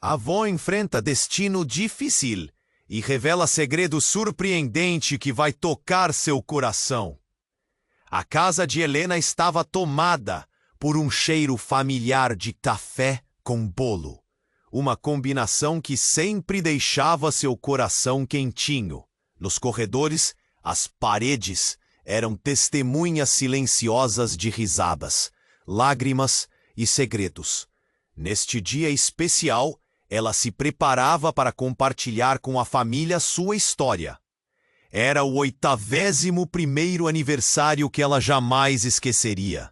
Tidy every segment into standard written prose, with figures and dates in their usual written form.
A avó enfrenta destino difícil e revela segredo surpreendente que vai tocar seu coração. A casa de Helena estava tomada por um cheiro familiar de café com bolo, uma combinação que sempre deixava seu coração quentinho. Nos corredores, as paredes eram testemunhas silenciosas de risadas, lágrimas e segredos. Neste dia especial, ela se preparava para compartilhar com a família sua história. Era o 81º aniversário que ela jamais esqueceria.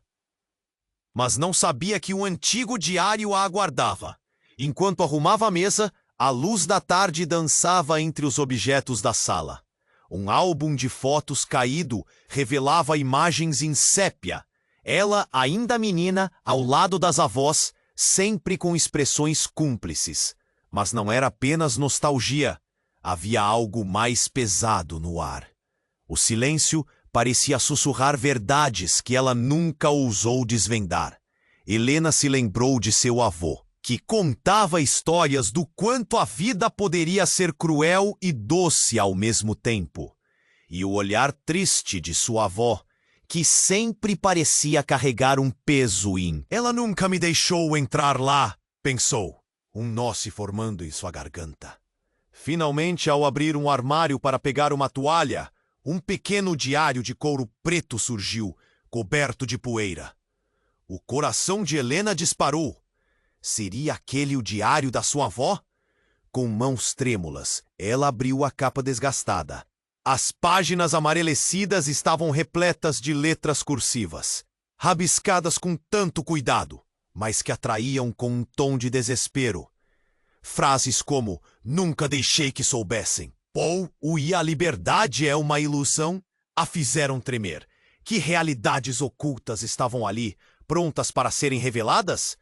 Mas não sabia que um antigo diário a aguardava. Enquanto arrumava a mesa, a luz da tarde dançava entre os objetos da sala. Um álbum de fotos caído revelava imagens em sépia. Ela, ainda menina, ao lado das avós, sempre com expressões cúmplices. Mas não era apenas nostalgia. Havia algo mais pesado no ar. O silêncio parecia sussurrar verdades que ela nunca ousou desvendar. Helena se lembrou de seu avô, que contava histórias do quanto a vida poderia ser cruel e doce ao mesmo tempo. E o olhar triste de sua avó, que sempre parecia carregar um peso em... Ela nunca me deixou entrar lá, pensou, um nó se formando em sua garganta. Finalmente, ao abrir um armário para pegar uma toalha, um pequeno diário de couro preto surgiu, coberto de poeira. O coração de Helena disparou. Seria aquele o diário da sua avó? Com mãos trêmulas, ela abriu a capa desgastada. As páginas amarelecidas estavam repletas de letras cursivas, rabiscadas com tanto cuidado, mas que atraíam com um tom de desespero. Frases como, nunca deixei que soubessem, ou e a liberdade é uma ilusão, a fizeram tremer. Que realidades ocultas estavam ali, prontas para serem reveladas?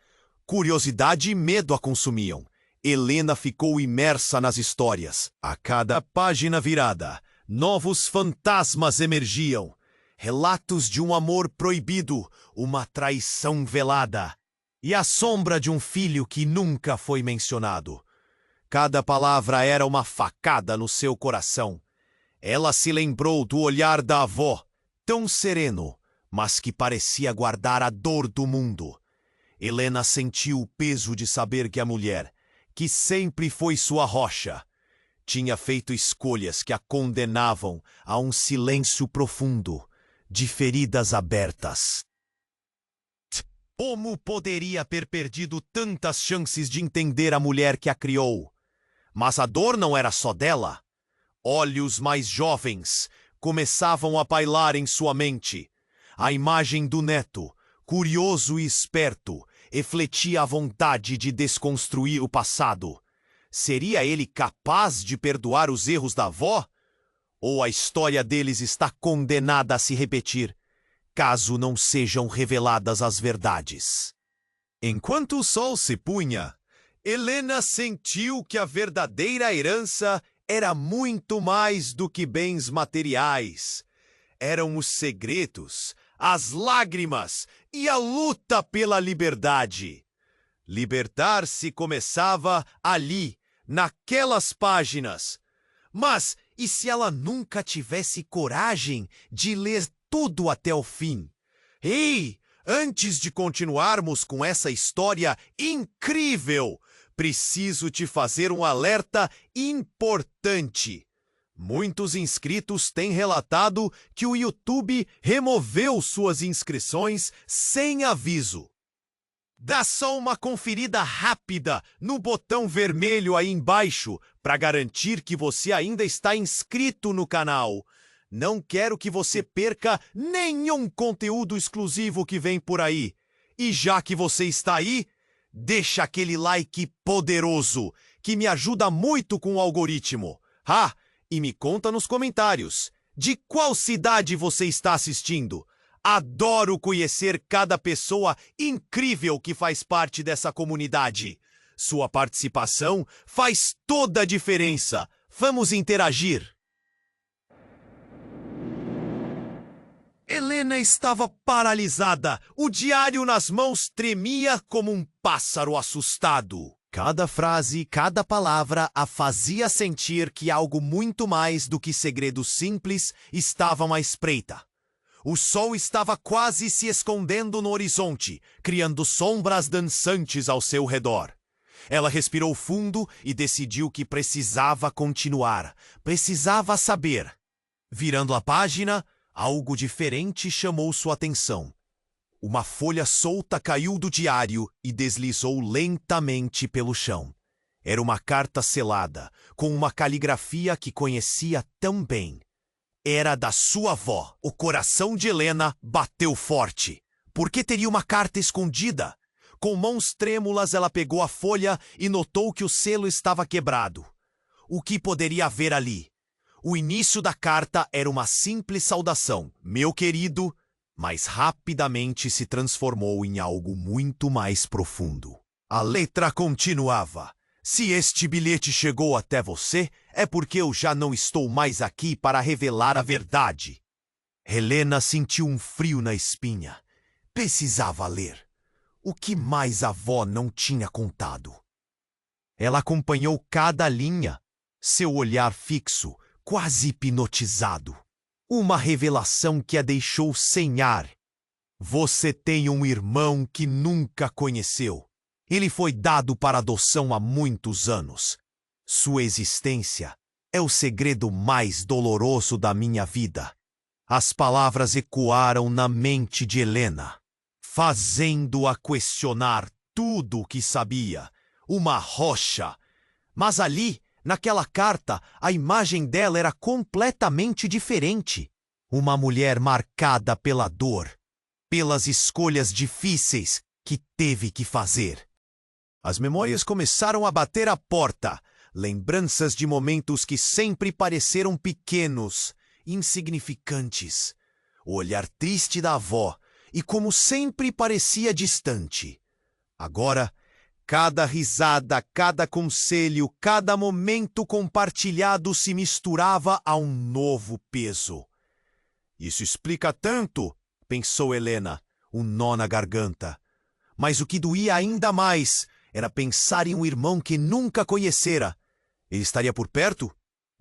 Curiosidade e medo a consumiam. Helena ficou imersa nas histórias. A cada página virada, novos fantasmas emergiam. Relatos de um amor proibido, uma traição velada. E a sombra de um filho que nunca foi mencionado. Cada palavra era uma facada no seu coração. Ela se lembrou do olhar da avó, tão sereno, mas que parecia guardar a dor do mundo. Helena sentiu o peso de saber que a mulher, que sempre foi sua rocha, tinha feito escolhas que a condenavam a um silêncio profundo, de feridas abertas. Como poderia ter perdido tantas chances de entender a mulher que a criou? Mas a dor não era só dela. Olhos mais jovens começavam a bailar em sua mente. A imagem do neto, curioso e esperto, refletia a vontade de desconstruir o passado. Seria ele capaz de perdoar os erros da avó? Ou a história deles está condenada a se repetir, caso não sejam reveladas as verdades? Enquanto o sol se punha, Helena sentiu que a verdadeira herança era muito mais do que bens materiais. Eram os segredos, as lágrimas e a luta pela liberdade. Libertar-se começava ali, naquelas páginas. Mas e se ela nunca tivesse coragem de ler tudo até o fim? Ei, antes de continuarmos com essa história incrível, preciso te fazer um alerta importante. Muitos inscritos têm relatado que o YouTube removeu suas inscrições sem aviso. Dá só uma conferida rápida no botão vermelho aí embaixo para garantir que você ainda está inscrito no canal. Não quero que você perca nenhum conteúdo exclusivo que vem por aí. E já que você está aí, deixa aquele like poderoso, que me ajuda muito com o algoritmo. E me conta nos comentários, de qual cidade você está assistindo? Adoro conhecer cada pessoa incrível que faz parte dessa comunidade. Sua participação faz toda a diferença. Vamos interagir. Helena estava paralisada. O diário nas mãos tremia como um pássaro assustado. Cada frase, cada palavra a fazia sentir que algo muito mais do que segredos simples estavam à espreita. O sol estava quase se escondendo no horizonte, criando sombras dançantes ao seu redor. Ela respirou fundo e decidiu que precisava continuar, precisava saber. Virando a página, algo diferente chamou sua atenção. Uma folha solta caiu do diário e deslizou lentamente pelo chão. Era uma carta selada, com uma caligrafia que conhecia tão bem. Era da sua avó. O coração de Helena bateu forte. Por que teria uma carta escondida? Com mãos trêmulas, ela pegou a folha e notou que o selo estava quebrado. O que poderia haver ali? O início da carta era uma simples saudação, meu querido, mas rapidamente se transformou em algo muito mais profundo. A letra continuava. Se este bilhete chegou até você, é porque eu já não estou mais aqui para revelar a verdade. Helena sentiu um frio na espinha. Precisava ler. O que mais a avó não tinha contado? Ela acompanhou cada linha, seu olhar fixo, quase hipnotizado. Uma revelação que a deixou sem ar. Você tem um irmão que nunca conheceu. Ele foi dado para adoção há muitos anos. Sua existência é o segredo mais doloroso da minha vida. As palavras ecoaram na mente de Helena, fazendo-a questionar tudo o que sabia. Uma rocha. Mas ali, naquela carta, a imagem dela era completamente diferente. Uma mulher marcada pela dor, pelas escolhas difíceis que teve que fazer. As memórias começaram a bater à porta, lembranças de momentos que sempre pareceram pequenos, insignificantes. O olhar triste da avó, e como sempre parecia distante. Agora, cada risada, cada conselho, cada momento compartilhado se misturava a um novo peso. Isso explica tanto, pensou Helena, um nó na garganta. Mas o que doía ainda mais era pensar em um irmão que nunca conhecera. Ele estaria por perto?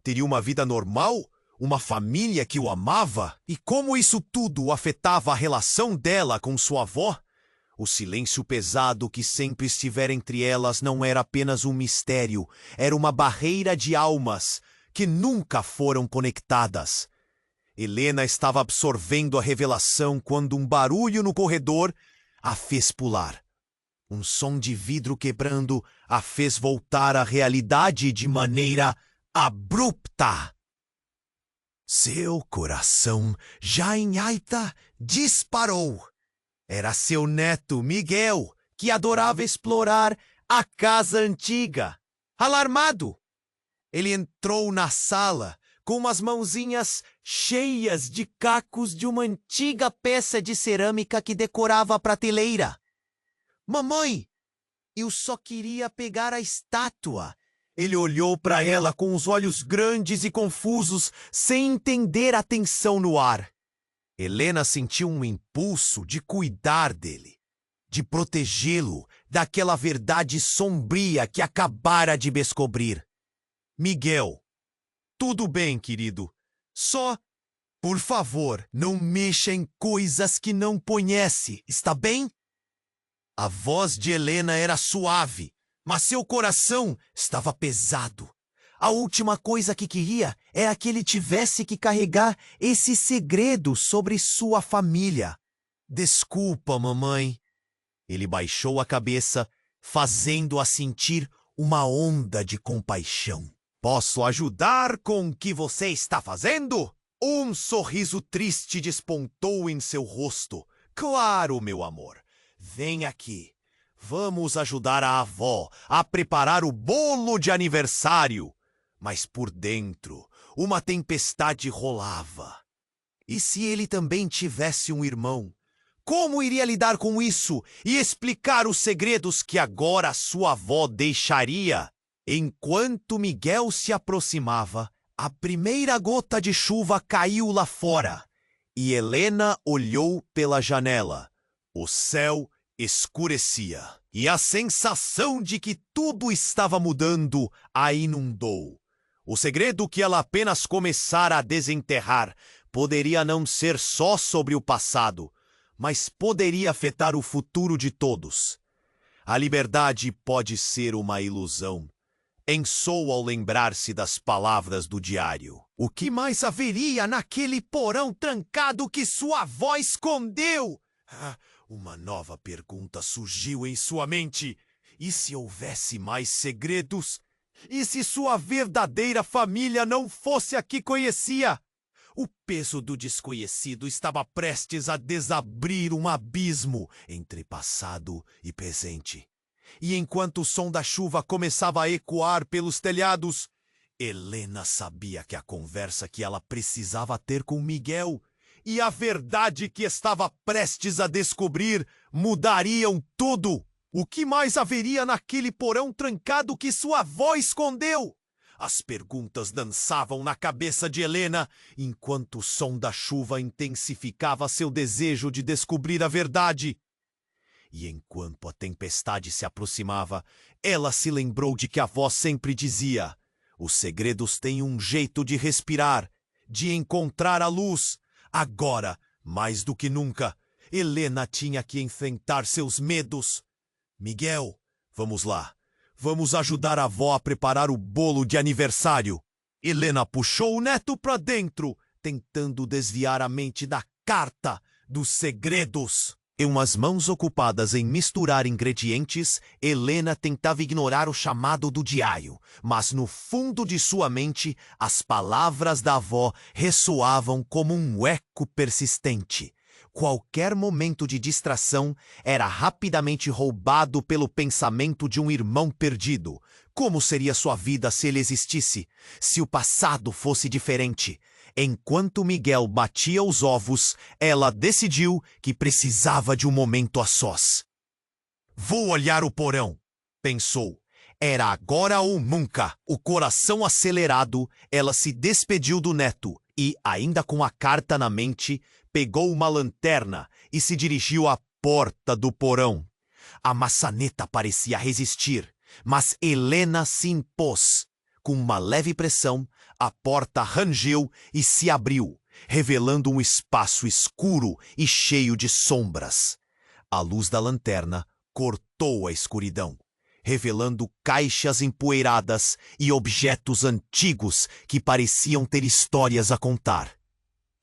Teria uma vida normal? Uma família que o amava? E como isso tudo afetava a relação dela com sua avó? O silêncio pesado que sempre estivera entre elas não era apenas um mistério, era uma barreira de almas que nunca foram conectadas. Helena estava absorvendo a revelação quando um barulho no corredor a fez pular. Um som de vidro quebrando a fez voltar à realidade de maneira abrupta. Seu coração, já em aita, disparou. Era seu neto, Miguel, que adorava explorar a casa antiga. Alarmado, ele entrou na sala com umas mãozinhas cheias de cacos de uma antiga peça de cerâmica que decorava a prateleira. Mamãe, eu só queria pegar a estátua. Ele olhou para ela com os olhos grandes e confusos, sem entender a tensão no ar. Helena sentiu um impulso de cuidar dele, de protegê-lo daquela verdade sombria que acabara de descobrir. Miguel, tudo bem, querido. Só, por favor, não mexa em coisas que não conhece, está bem? A voz de Helena era suave, mas seu coração estava pesado. A última coisa que queria era que ele tivesse que carregar esse segredo sobre sua família. Desculpa, mamãe. Ele baixou a cabeça, fazendo-a sentir uma onda de compaixão. Posso ajudar com o que você está fazendo? Um sorriso triste despontou em seu rosto. Claro, meu amor. Vem aqui. Vamos ajudar a avó a preparar o bolo de aniversário. Mas por dentro, uma tempestade rolava. E se ele também tivesse um irmão? Como iria lidar com isso e explicar os segredos que agora sua avó deixaria? Enquanto Miguel se aproximava, a primeira gota de chuva caiu lá fora e Helena olhou pela janela. O céu escurecia. E a sensação de que tudo estava mudando a inundou. O segredo que ela apenas começara a desenterrar poderia não ser só sobre o passado, mas poderia afetar o futuro de todos. A liberdade pode ser uma ilusão. Pensou ao lembrar-se das palavras do diário. O que mais haveria naquele porão trancado que sua avó escondeu? Uma nova pergunta surgiu em sua mente. E se houvesse mais segredos? E se sua verdadeira família não fosse a que conhecia? O peso do desconhecido estava prestes a desabrir um abismo entre passado e presente. E enquanto o som da chuva começava a ecoar pelos telhados, Helena sabia que a conversa que ela precisava ter com Miguel e a verdade que estava prestes a descobrir mudariam tudo. O que mais haveria naquele porão trancado que sua avó escondeu? As perguntas dançavam na cabeça de Helena, enquanto o som da chuva intensificava seu desejo de descobrir a verdade. E enquanto a tempestade se aproximava, ela se lembrou de que a avó sempre dizia: os segredos têm um jeito de respirar, de encontrar a luz. Agora, mais do que nunca, Helena tinha que enfrentar seus medos. Miguel, vamos lá. Vamos ajudar a avó a preparar o bolo de aniversário. Helena puxou o neto para dentro, tentando desviar a mente da carta dos segredos. Com as mãos ocupadas em misturar ingredientes, Helena tentava ignorar o chamado do diário, mas no fundo de sua mente, as palavras da avó ressoavam como um eco persistente. Qualquer momento de distração era rapidamente roubado pelo pensamento de um irmão perdido. Como seria sua vida se ele existisse? Se o passado fosse diferente? Enquanto Miguel batia os ovos, ela decidiu que precisava de um momento a sós. Vou olhar o porão, pensou. Era agora ou nunca. O coração acelerado, ela se despediu do neto e, ainda com a carta na mente, pegou uma lanterna e se dirigiu à porta do porão. A maçaneta parecia resistir, mas Helena se impôs. Com uma leve pressão, a porta rangeu e se abriu, revelando um espaço escuro e cheio de sombras. A luz da lanterna cortou a escuridão, revelando caixas empoeiradas e objetos antigos que pareciam ter histórias a contar.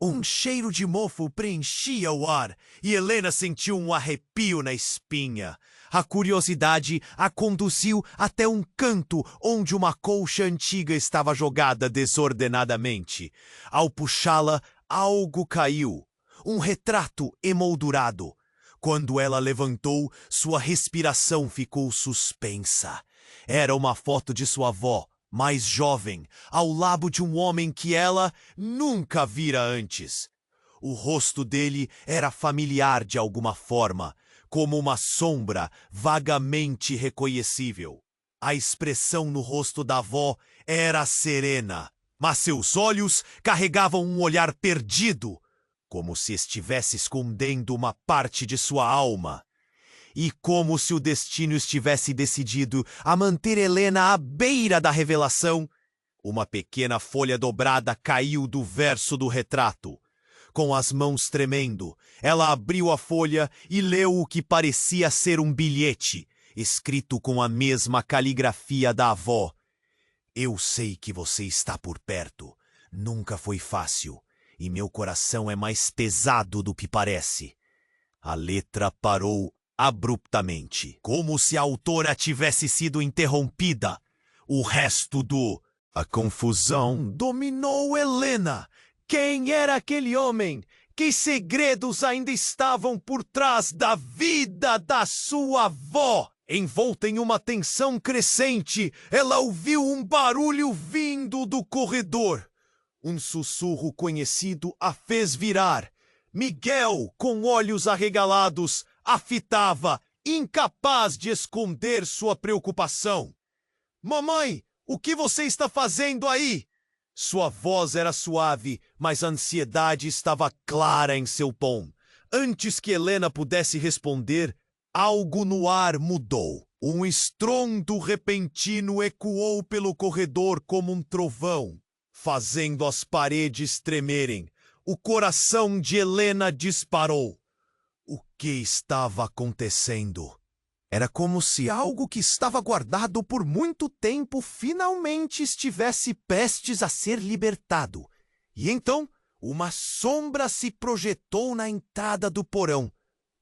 Um cheiro de mofo preenchia o ar e Helena sentiu um arrepio na espinha. A curiosidade a conduziu até um canto onde uma colcha antiga estava jogada desordenadamente. Ao puxá-la, algo caiu. Um retrato emoldurado. Quando ela levantou, sua respiração ficou suspensa. Era uma foto de sua avó, mais jovem, ao lado de um homem que ela nunca vira antes. O rosto dele era familiar de alguma forma, como uma sombra vagamente reconhecível. A expressão no rosto da avó era serena, mas seus olhos carregavam um olhar perdido, como se estivesse escondendo uma parte de sua alma. E como se o destino estivesse decidido a manter Helena à beira da revelação, uma pequena folha dobrada caiu do verso do retrato. Com as mãos tremendo, ela abriu a folha e leu o que parecia ser um bilhete, escrito com a mesma caligrafia da avó. Eu sei que você está por perto. Nunca foi fácil, e meu coração é mais pesado do que parece. A letra parou abruptamente, como se a autora tivesse sido interrompida. O resto A confusão dominou Helena. Quem era aquele homem? Que segredos ainda estavam por trás da vida da sua avó? Envolta em uma tensão crescente, ela ouviu um barulho vindo do corredor. Um sussurro conhecido a fez virar. Miguel, com olhos arregalados, a fitava, incapaz de esconder sua preocupação. Mamãe, o que você está fazendo aí? Sua voz era suave, mas a ansiedade estava clara em seu tom. Antes que Helena pudesse responder, Algo no ar mudou. Um estrondo repentino ecoou pelo corredor como um trovão, fazendo as paredes tremerem. O coração de Helena disparou. O que estava acontecendo? Era como se algo que estava guardado por muito tempo finalmente estivesse prestes a ser libertado. E então, uma sombra se projetou na entrada do porão.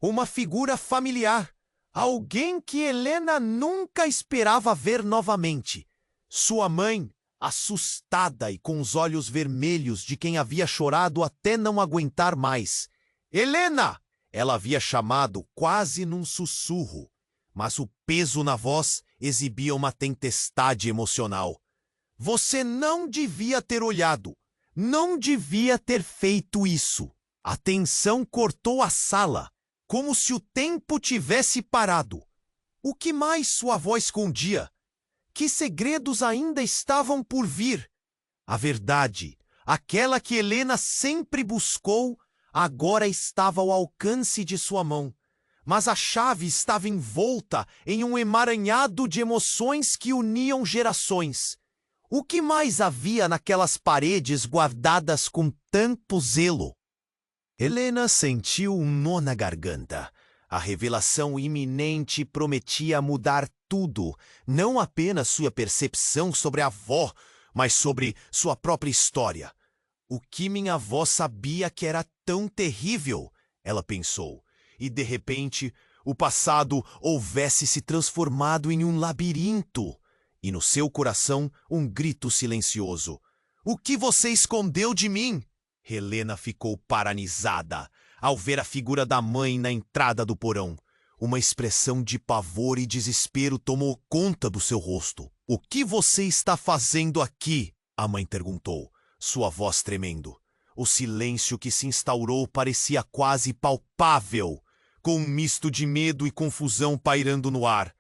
Uma figura familiar. Alguém que Helena nunca esperava ver novamente. Sua mãe, assustada e com os olhos vermelhos de quem havia chorado até não aguentar mais. Helena! Ela havia chamado quase num sussurro, mas o peso na voz exibia uma tempestade emocional. Você não devia ter olhado. Não devia ter feito isso. A tensão cortou a sala, como se o tempo tivesse parado. O que mais sua avó escondia? Que segredos ainda estavam por vir? A verdade, aquela que Helena sempre buscou, agora estava ao alcance de sua mão. Mas a chave estava envolta em um emaranhado de emoções que uniam gerações. O que mais havia naquelas paredes guardadas com tanto zelo? Helena sentiu um nó na garganta. A revelação iminente prometia mudar tudo, não apenas sua percepção sobre a avó, mas sobre sua própria história. O que minha avó sabia que era tão terrível, ela pensou, e de repente o passado houvesse se transformado em um labirinto, e no seu coração um grito silencioso. O que você escondeu de mim? Helena ficou paralisada ao ver a figura da mãe na entrada do porão. Uma expressão de pavor e desespero tomou conta do seu rosto. O que você está fazendo aqui? A mãe perguntou, sua voz tremendo. O silêncio que se instaurou parecia quase palpável, com um misto de medo e confusão pairando no ar.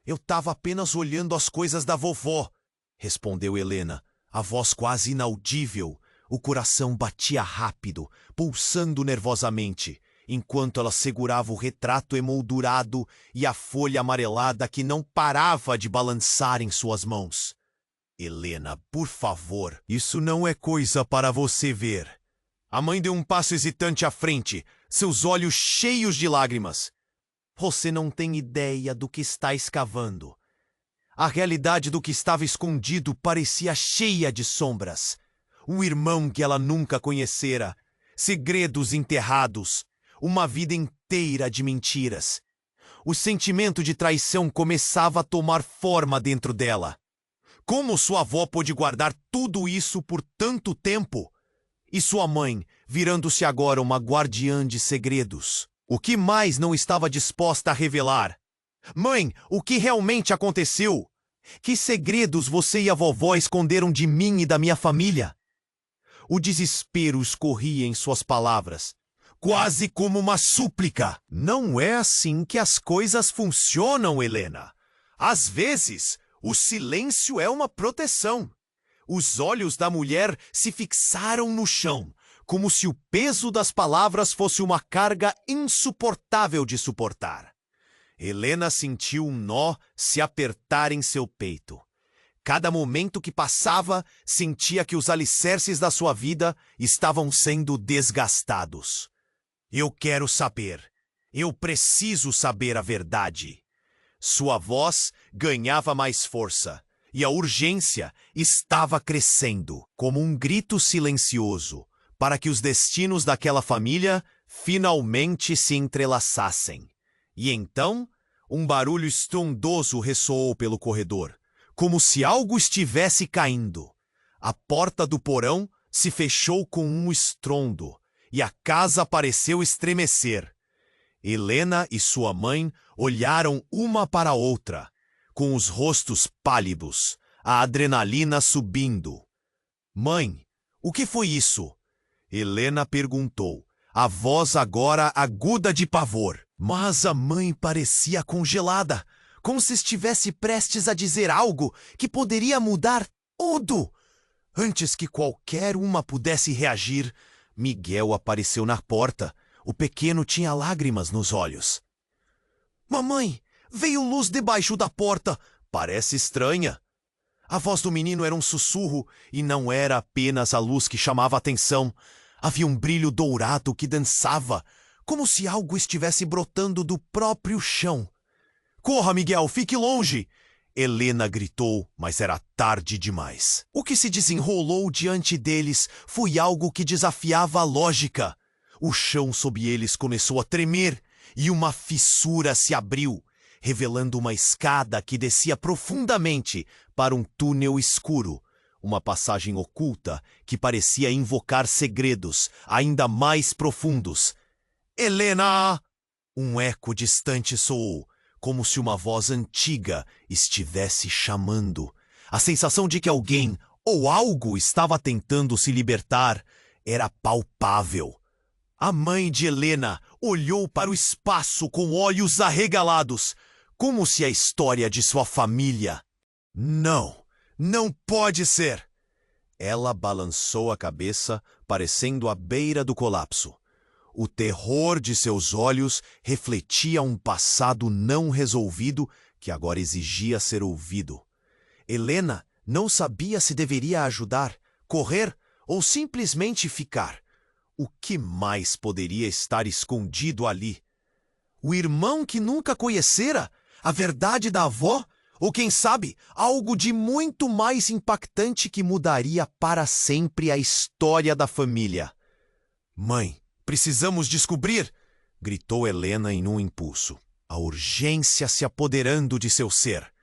Eu tava apenas olhando as coisas da vovó, respondeu Helena, a voz quase inaudível. O coração batia rápido, pulsando nervosamente, enquanto ela segurava o retrato emoldurado e a folha amarelada que não parava de balançar em suas mãos. Helena, por favor, isso não é coisa para você ver. A mãe deu um passo hesitante à frente, seus olhos cheios de lágrimas. Você não tem ideia do que está escavando. A realidade do que estava escondido parecia cheia de sombras. Um irmão que ela nunca conhecera, segredos enterrados, uma vida inteira de mentiras. O sentimento de traição começava a tomar forma dentro dela. Como sua avó pôde guardar tudo isso por tanto tempo? E sua mãe, virando-se agora uma guardiã de segredos. O que mais não estava disposta a revelar? Mãe, o que realmente aconteceu? Que segredos você e a vovó esconderam de mim e da minha família? O desespero escorria em suas palavras, quase como uma súplica. Não é assim que as coisas funcionam, Helena. Às vezes, o silêncio é uma proteção. Os olhos da mulher se fixaram no chão, como se o peso das palavras fosse uma carga insuportável de suportar. Helena sentiu um nó se apertar em seu peito. Cada momento que passava, sentia que os alicerces da sua vida estavam sendo desgastados. Eu quero saber. Eu preciso saber a verdade. Sua voz ganhava mais força, e a urgência estava crescendo, como um grito silencioso, para que os destinos daquela família finalmente se entrelaçassem. E então, um barulho estrondoso ressoou pelo corredor, como se algo estivesse caindo. A porta do porão se fechou com um estrondo, e a casa pareceu estremecer. Helena e sua mãe olharam uma para a outra, com os rostos pálidos, a adrenalina subindo. Mãe, o que foi isso? Helena perguntou, a voz agora aguda de pavor. Mas a mãe parecia congelada, como se estivesse prestes a dizer algo que poderia mudar tudo. Antes que qualquer uma pudesse reagir, Miguel apareceu na porta. O pequeno tinha lágrimas nos olhos. Mamãe, veio luz debaixo da porta. Parece estranha. A voz do menino era um sussurro, e não era apenas a luz que chamava a atenção. Havia um brilho dourado que dançava, como se algo estivesse brotando do próprio chão. Corra, Miguel, fique longe! Helena gritou, mas era tarde demais. O que se desenrolou diante deles foi algo que desafiava a lógica. O chão sob eles começou a tremer e uma fissura se abriu, revelando uma escada que descia profundamente para um túnel escuro, uma passagem oculta que parecia invocar segredos ainda mais profundos. Helena! Um eco distante soou, como se uma voz antiga estivesse chamando. A sensação de que alguém ou algo estava tentando se libertar era palpável. A mãe de Helena olhou para o espaço com olhos arregalados, como se a história de sua família... Não pode ser! Ela balançou a cabeça, parecendo à beira do colapso. O terror de seus olhos refletia um passado não resolvido que agora exigia ser ouvido. Helena não sabia se deveria ajudar, correr ou simplesmente ficar. O que mais poderia estar escondido ali? O irmão que nunca conhecera? A verdade da avó? Ou quem sabe, algo de muito mais impactante que mudaria para sempre a história da família? Mãe, precisamos descobrir! Gritou Helena em um impulso, a urgência se apoderando de seu ser.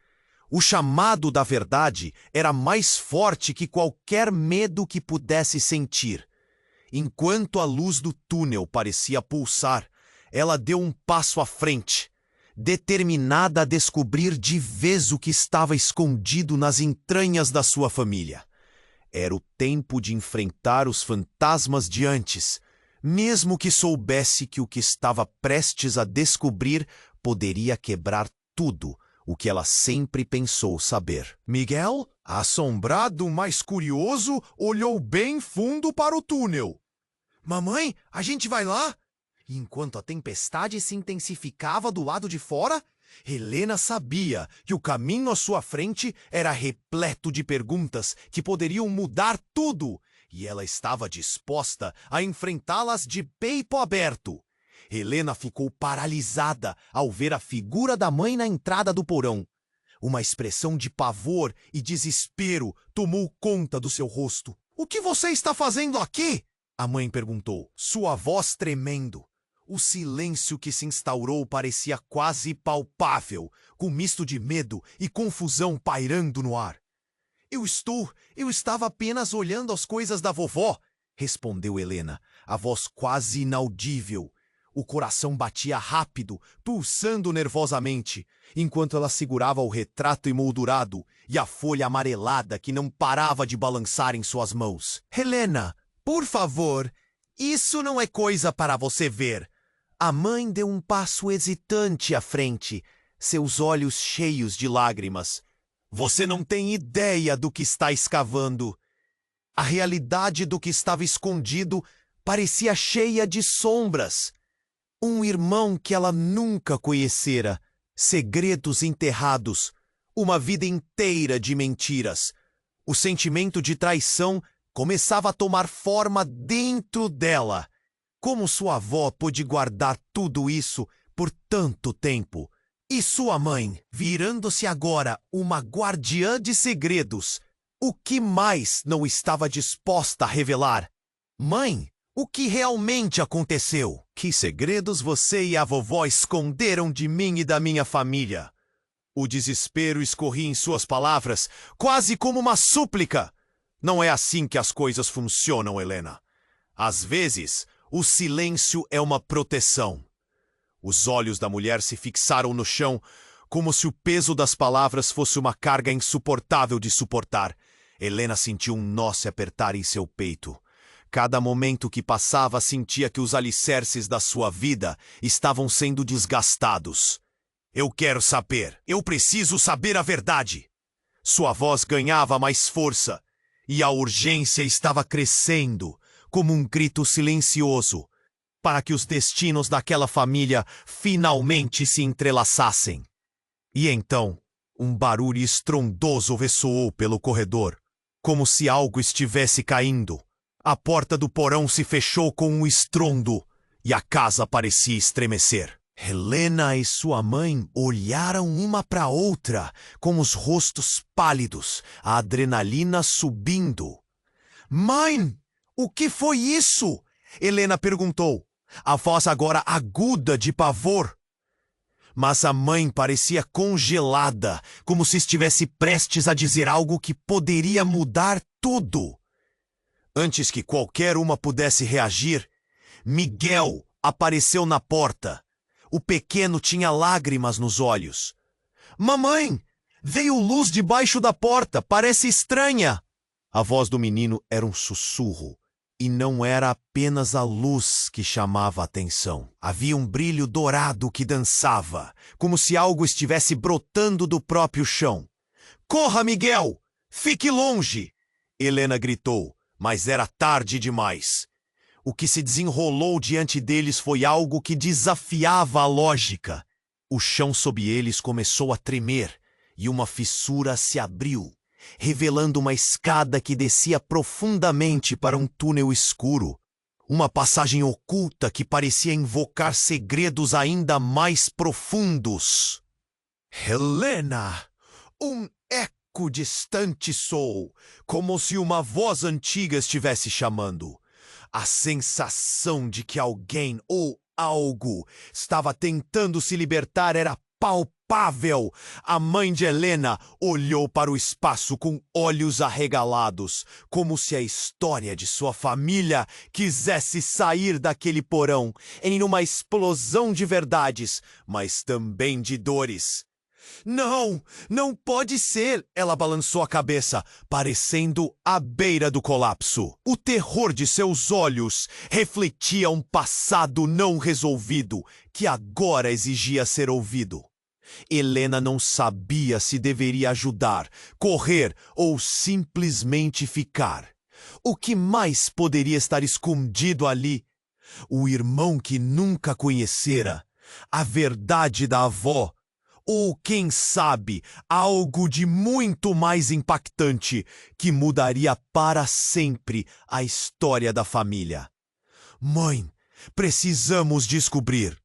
O chamado da verdade era mais forte que qualquer medo que pudesse sentir. Enquanto a luz do túnel parecia pulsar, ela deu um passo à frente, determinada a descobrir de vez o que estava escondido nas entranhas da sua família. Era o tempo de enfrentar os fantasmas de antes, mesmo que soubesse que o que estava prestes a descobrir poderia quebrar tudo o que ela sempre pensou saber. Miguel, assombrado, mas curioso, olhou bem fundo para o túnel. Mamãe, a gente vai lá? Enquanto a tempestade se intensificava do lado de fora, Helena sabia que o caminho à sua frente era repleto de perguntas que poderiam mudar tudo, e ela estava disposta a enfrentá-las de peito aberto. Helena ficou paralisada ao ver a figura da mãe na entrada do porão. Uma expressão de pavor e desespero tomou conta do seu rosto. "O que você está fazendo aqui?" a mãe perguntou, sua voz tremendo. O silêncio que se instaurou parecia quase palpável, com um misto de medo e confusão pairando no ar. Eu estava apenas olhando as coisas da vovó", respondeu Helena, a voz quase inaudível. O coração batia rápido, pulsando nervosamente, enquanto ela segurava o retrato emoldurado e a folha amarelada que não parava de balançar em suas mãos. "Helena, por favor, isso não é coisa para você ver." A mãe deu um passo hesitante à frente, seus olhos cheios de lágrimas. "Você não tem ideia do que está escavando." A realidade do que estava escondido parecia cheia de sombras. Um irmão que ela nunca conhecera, segredos enterrados, uma vida inteira de mentiras. O sentimento de traição começava a tomar forma dentro dela. Como sua avó pôde guardar tudo isso por tanto tempo? E sua mãe, virando-se agora uma guardiã de segredos, o que mais não estava disposta a revelar? "Mãe, o que realmente aconteceu? Que segredos você e a vovó esconderam de mim e da minha família?" O desespero escorria em suas palavras, quase como uma súplica. Não é assim que as coisas funcionam, Helena. Às vezes, o silêncio é uma proteção. Os olhos da mulher se fixaram no chão, como se o peso das palavras fosse uma carga insuportável de suportar. Helena sentiu um nó se apertar em seu peito. Cada momento que passava, sentia que os alicerces da sua vida estavam sendo desgastados. "Eu quero saber. Eu preciso saber a verdade." Sua voz ganhava mais força, e a urgência estava crescendo, como um grito silencioso. para que os destinos daquela família finalmente se entrelaçassem. E então, um barulho estrondoso ressoou pelo corredor, como se algo estivesse caindo. A porta do porão se fechou com um estrondo e a casa parecia estremecer. Helena e sua mãe olharam uma para outra, com os rostos pálidos, a adrenalina subindo. Mãe, o que foi isso? Helena perguntou, a voz agora aguda de pavor. Mas a mãe parecia congelada, como se estivesse prestes a dizer algo que poderia mudar tudo. Antes que qualquer uma pudesse reagir, Miguel apareceu na porta. O pequeno tinha lágrimas nos olhos. Mamãe, veio luz debaixo da porta, parece estranha. A voz do menino era um sussurro. E não era apenas a luz que chamava a atenção. Havia um brilho dourado que dançava, como se algo estivesse brotando do próprio chão. Corra, Miguel! Fique longe! Helena gritou, mas era tarde demais. O que se desenrolou diante deles foi algo que desafiava a lógica. O chão sob eles começou a tremer e uma fissura se abriu, revelando uma escada que descia profundamente para um túnel escuro. Uma passagem oculta que parecia invocar segredos ainda mais profundos. Helena! Um eco distante soou, como se uma voz antiga estivesse chamando. A sensação de que alguém ou algo estava tentando se libertar era palpável. A mãe de Helena olhou para o espaço com olhos arregalados, como se a história de sua família quisesse sair daquele porão em uma explosão de verdades, mas também de dores. Não, não pode ser! Ela balançou a cabeça, parecendo à beira do colapso. O terror de seus olhos refletia um passado não resolvido, que agora exigia ser ouvido. Helena não sabia se deveria ajudar, correr ou simplesmente ficar. O que mais poderia estar escondido ali? O irmão que nunca conhecera, a verdade da avó, ou, quem sabe, algo de muito mais impactante que mudaria para sempre a história da família. Mãe, precisamos descobrir.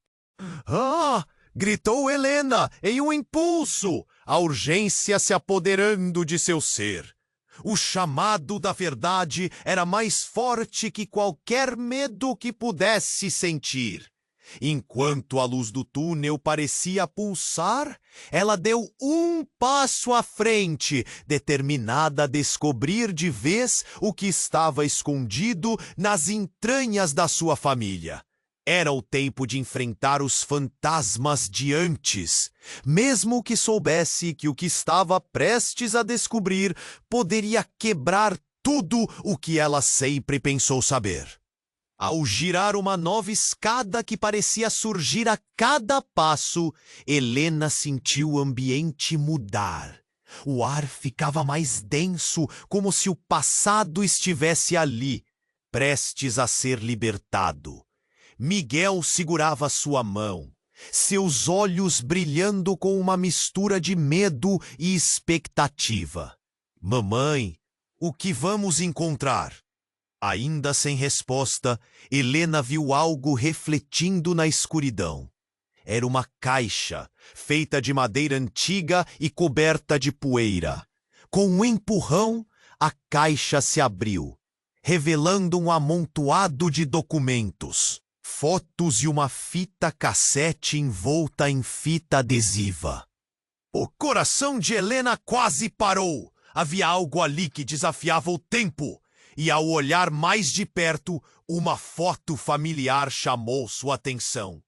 Ah! Gritou Helena em um impulso, a urgência se apoderando de seu ser. O chamado da verdade era mais forte que qualquer medo que pudesse sentir. Enquanto a luz do túnel parecia pulsar, ela deu um passo à frente, determinada a descobrir de vez o que estava escondido nas entranhas da sua família. Era o tempo de enfrentar os fantasmas de antes, mesmo que soubesse que o que estava prestes a descobrir poderia quebrar tudo o que ela sempre pensou saber. Ao girar uma nova escada que parecia surgir a cada passo, Helena sentiu o ambiente mudar. O ar ficava mais denso, como se o passado estivesse ali, prestes a ser libertado. Miguel segurava sua mão, seus olhos brilhando com uma mistura de medo e expectativa. Mamãe, o que vamos encontrar? Ainda sem resposta, Helena viu algo refletindo na escuridão. Era uma caixa, feita de madeira antiga e coberta de poeira. Com um empurrão, a caixa se abriu, revelando um amontoado de documentos, fotos e uma fita cassete envolta em fita adesiva. O coração de Helena quase parou. Havia algo ali que desafiava o tempo. E ao olhar mais de perto, uma foto familiar chamou sua atenção.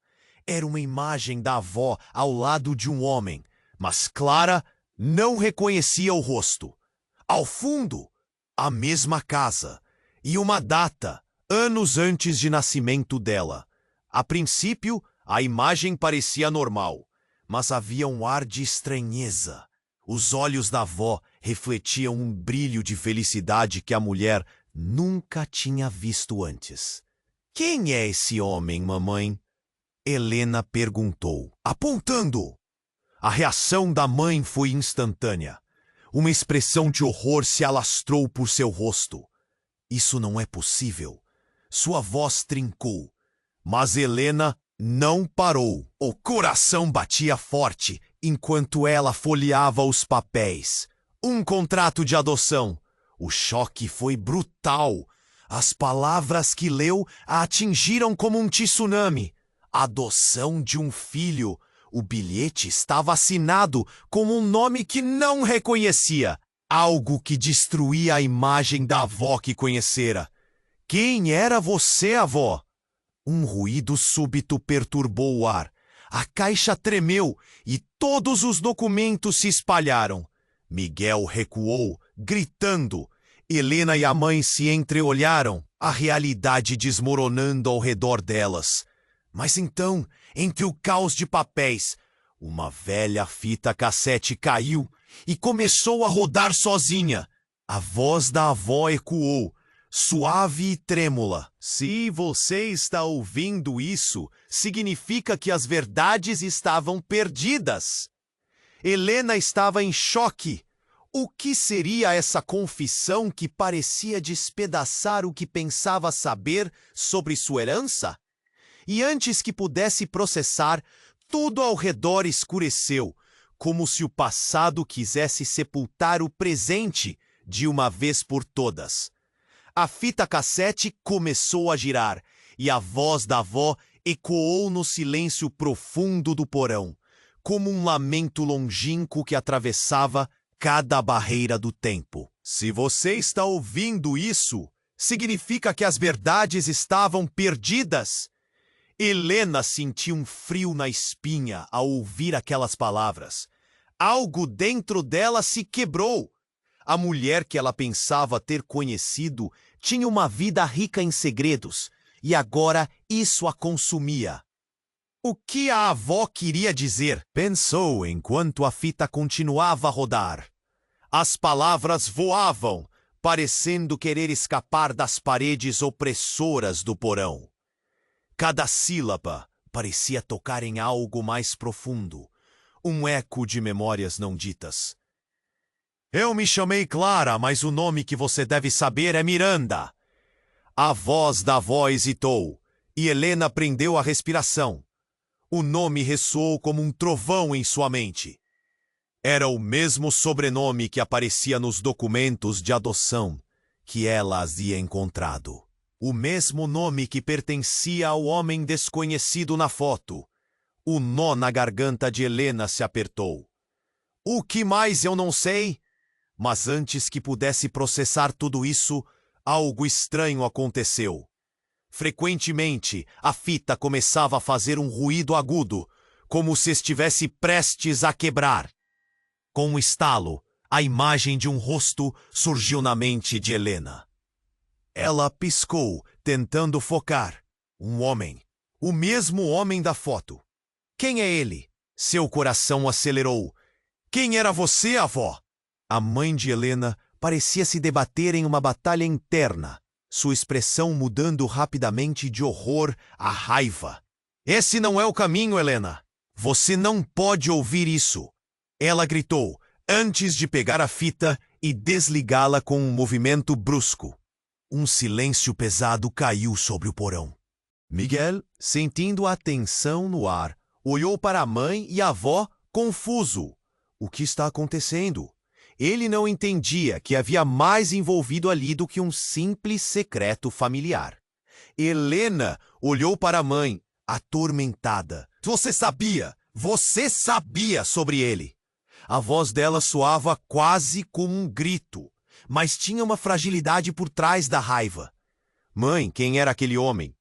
Era uma imagem da avó ao lado de um homem, mas Clara não reconhecia o rosto. Ao fundo, a mesma casa e uma data, anos antes de nascimento dela. A princípio, a imagem parecia normal, mas havia um ar de estranheza. Os olhos da avó refletiam um brilho de felicidade que a mulher nunca tinha visto antes. Quem é esse homem, mamãe? Helena perguntou, apontando. A reação da mãe foi instantânea. Uma expressão de horror se alastrou por seu rosto. Isso não é possível. Sua voz trincou. Mas Helena não parou. O coração batia forte enquanto ela folheava os papéis. Um contrato de adoção. O choque foi brutal. As palavras que leu a atingiram como um tsunami. Adoção de um filho. O bilhete estava assinado com um nome que não reconhecia. Algo que destruía a imagem da avó que conhecera. Quem era você, avó? Um ruído súbito perturbou o ar. A caixa tremeu e todos os documentos se espalharam. Miguel recuou, gritando. Helena e a mãe se entreolharam, a realidade desmoronando ao redor delas. Mas então, entre o caos de papéis, uma velha fita cassete caiu e começou a rodar sozinha. A voz da avó ecoou, suave e trêmula. Se você está ouvindo isso, significa que as verdades estavam perdidas. Helena estava em choque. O que seria essa confissão que parecia despedaçar o que pensava saber sobre sua herança? E antes que pudesse processar, tudo ao redor escureceu, como se o passado quisesse sepultar o presente de uma vez por todas. A fita cassete começou a girar, e a voz da avó ecoou no silêncio profundo do porão, como um lamento longínquo que atravessava cada barreira do tempo. Se você está ouvindo isso, significa que as verdades estavam perdidas. Helena sentiu um frio na espinha ao ouvir aquelas palavras. Algo dentro dela se quebrou. A mulher que ela pensava ter conhecido tinha uma vida rica em segredos, e agora isso a consumia. O que a avó queria dizer? Pensou enquanto a fita continuava a rodar. As palavras voavam, parecendo querer escapar das paredes opressoras do porão. Cada sílaba parecia tocar em algo mais profundo, um eco de memórias não ditas. Eu me chamei Clara, mas o nome que você deve saber é Miranda. A voz da avó hesitou, e Helena prendeu a respiração. O nome ressoou como um trovão em sua mente. Era o mesmo sobrenome que aparecia nos documentos de adoção que ela havia encontrado. O mesmo nome que pertencia ao homem desconhecido na foto. O nó na garganta de Helena se apertou. O que mais eu não sei? Mas antes que pudesse processar tudo isso, algo estranho aconteceu. Frequentemente, a fita começava a fazer um ruído agudo, como se estivesse prestes a quebrar. Com um estalo, a imagem de um rosto surgiu na mente de Helena. Ela piscou, tentando focar. Um homem. O mesmo homem da foto. Quem é ele? Seu coração acelerou. Quem era você, avó? A mãe de Helena parecia se debater em uma batalha interna, sua expressão mudando rapidamente de horror a raiva. Esse não é o caminho, Helena. Você não pode ouvir isso. Ela gritou, antes de pegar a fita e desligá-la com um movimento brusco. Um silêncio pesado caiu sobre o porão. Miguel, sentindo a tensão no ar, olhou para a mãe e a avó, confuso. O que está acontecendo? Ele não entendia que havia mais envolvido ali do que um simples secreto familiar. Helena olhou para a mãe, atormentada. Você sabia sobre ele. A voz dela soava quase como um grito, mas tinha uma fragilidade por trás da raiva. Mãe, quem era aquele homem?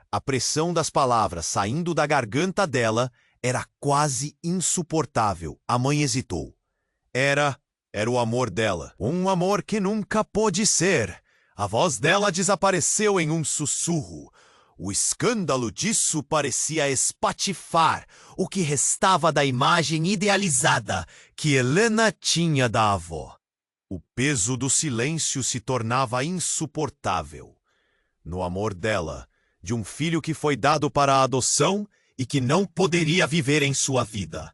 A pressão das palavras saindo da garganta dela era quase insuportável. A mãe hesitou. Era o amor dela. Um amor que nunca pôde ser. A voz dela desapareceu em um sussurro. O escândalo disso parecia espatifar o que restava da imagem idealizada que Helena tinha da avó. O peso do silêncio se tornava insuportável. No amor dela, de um filho que foi dado para a adoção e que não poderia viver em sua vida.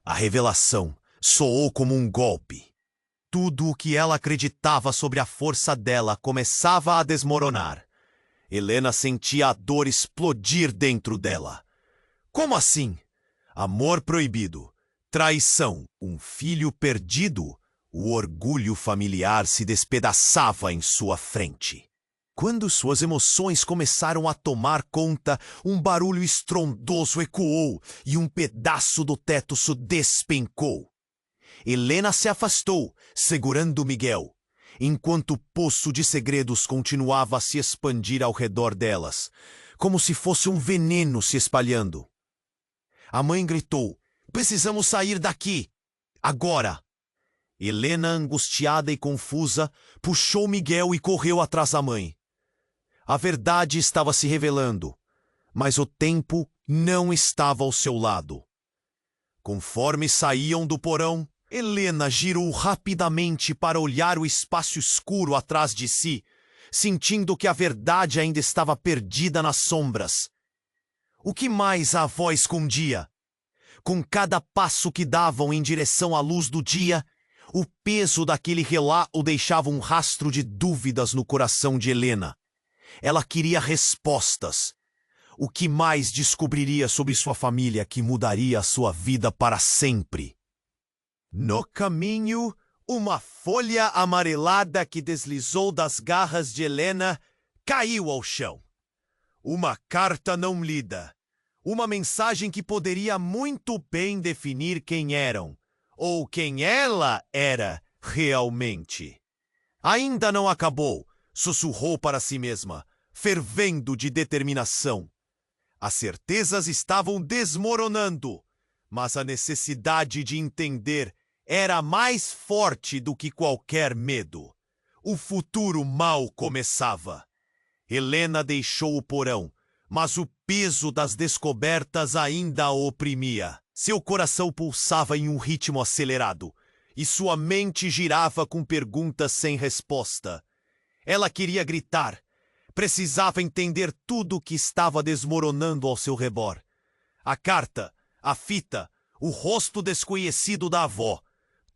A revelação soou como um golpe. Tudo o que ela acreditava sobre a força dela começava a desmoronar. Helena sentia a dor explodir dentro dela. Como assim? Amor proibido, traição, um filho perdido. O orgulho familiar se despedaçava em sua frente. Quando suas emoções começaram a tomar conta, um barulho estrondoso ecoou e um pedaço do teto se despencou. Helena se afastou, segurando Miguel, enquanto o poço de segredos continuava a se expandir ao redor delas, como se fosse um veneno se espalhando. A mãe gritou: "Precisamos sair daqui! Agora!" Helena, angustiada e confusa, puxou Miguel e correu atrás da mãe. A verdade estava se revelando, mas o tempo não estava ao seu lado. Conforme saíam do porão, Helena girou rapidamente para olhar o espaço escuro atrás de si, sentindo que a verdade ainda estava perdida nas sombras. O que mais a avó escondia? Com cada passo que davam em direção à luz do dia, o peso daquele relato deixava um rastro de dúvidas no coração de Helena. Ela queria respostas. O que mais descobriria sobre sua família que mudaria a sua vida para sempre? No caminho, uma folha amarelada que deslizou das garras de Helena caiu ao chão. Uma carta não lida. Uma mensagem que poderia muito bem definir quem eram, ou quem ela era realmente. Ainda não acabou, sussurrou para si mesma, fervendo de determinação. As certezas estavam desmoronando, mas a necessidade de entender era mais forte do que qualquer medo. O futuro mal começava. Helena deixou o porão, mas o peso das descobertas ainda a oprimia. Seu coração pulsava em um ritmo acelerado, e sua mente girava com perguntas sem resposta. Ela queria gritar. Precisava entender tudo o que estava desmoronando ao seu redor. A carta, a fita, o rosto desconhecido da avó.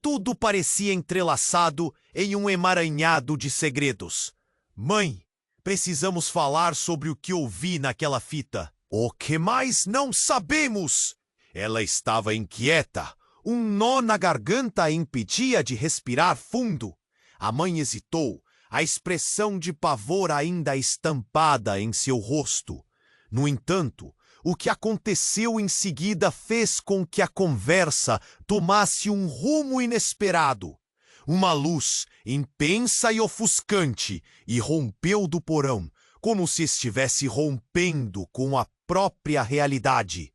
Tudo parecia entrelaçado em um emaranhado de segredos. Mãe, precisamos falar sobre o que ouvi naquela fita. O que mais não sabemos? Ela estava inquieta. Um nó na garganta a impedia de respirar fundo. A mãe hesitou, a expressão de pavor ainda estampada em seu rosto. No entanto, o que aconteceu em seguida fez com que a conversa tomasse um rumo inesperado. Uma luz, intensa e ofuscante, irrompeu do porão, como se estivesse rompendo com a própria realidade.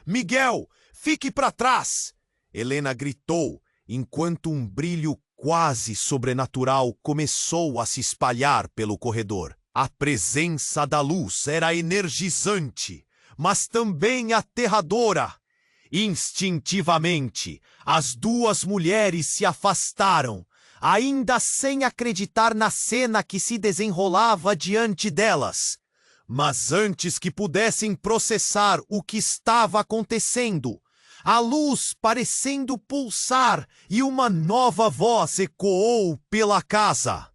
"Miguel, fique para trás!" Helena gritou, enquanto um brilho quase sobrenatural começou a se espalhar pelo corredor. A presença da luz era energizante, mas também aterradora. Instintivamente, as duas mulheres se afastaram, ainda sem acreditar na cena que se desenrolava diante delas. Mas antes que pudessem processar o que estava acontecendo, a luz parecendo pulsar e uma nova voz ecoou pela casa.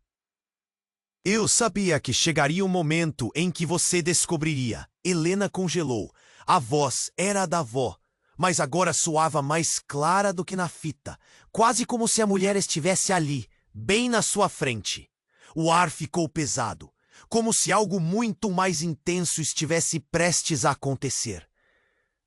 "Eu sabia que chegaria um momento em que você descobriria." Helena congelou. A voz era a da avó, mas agora soava mais clara do que na fita, quase como se a mulher estivesse ali, bem na sua frente. O ar ficou pesado, como se algo muito mais intenso estivesse prestes a acontecer.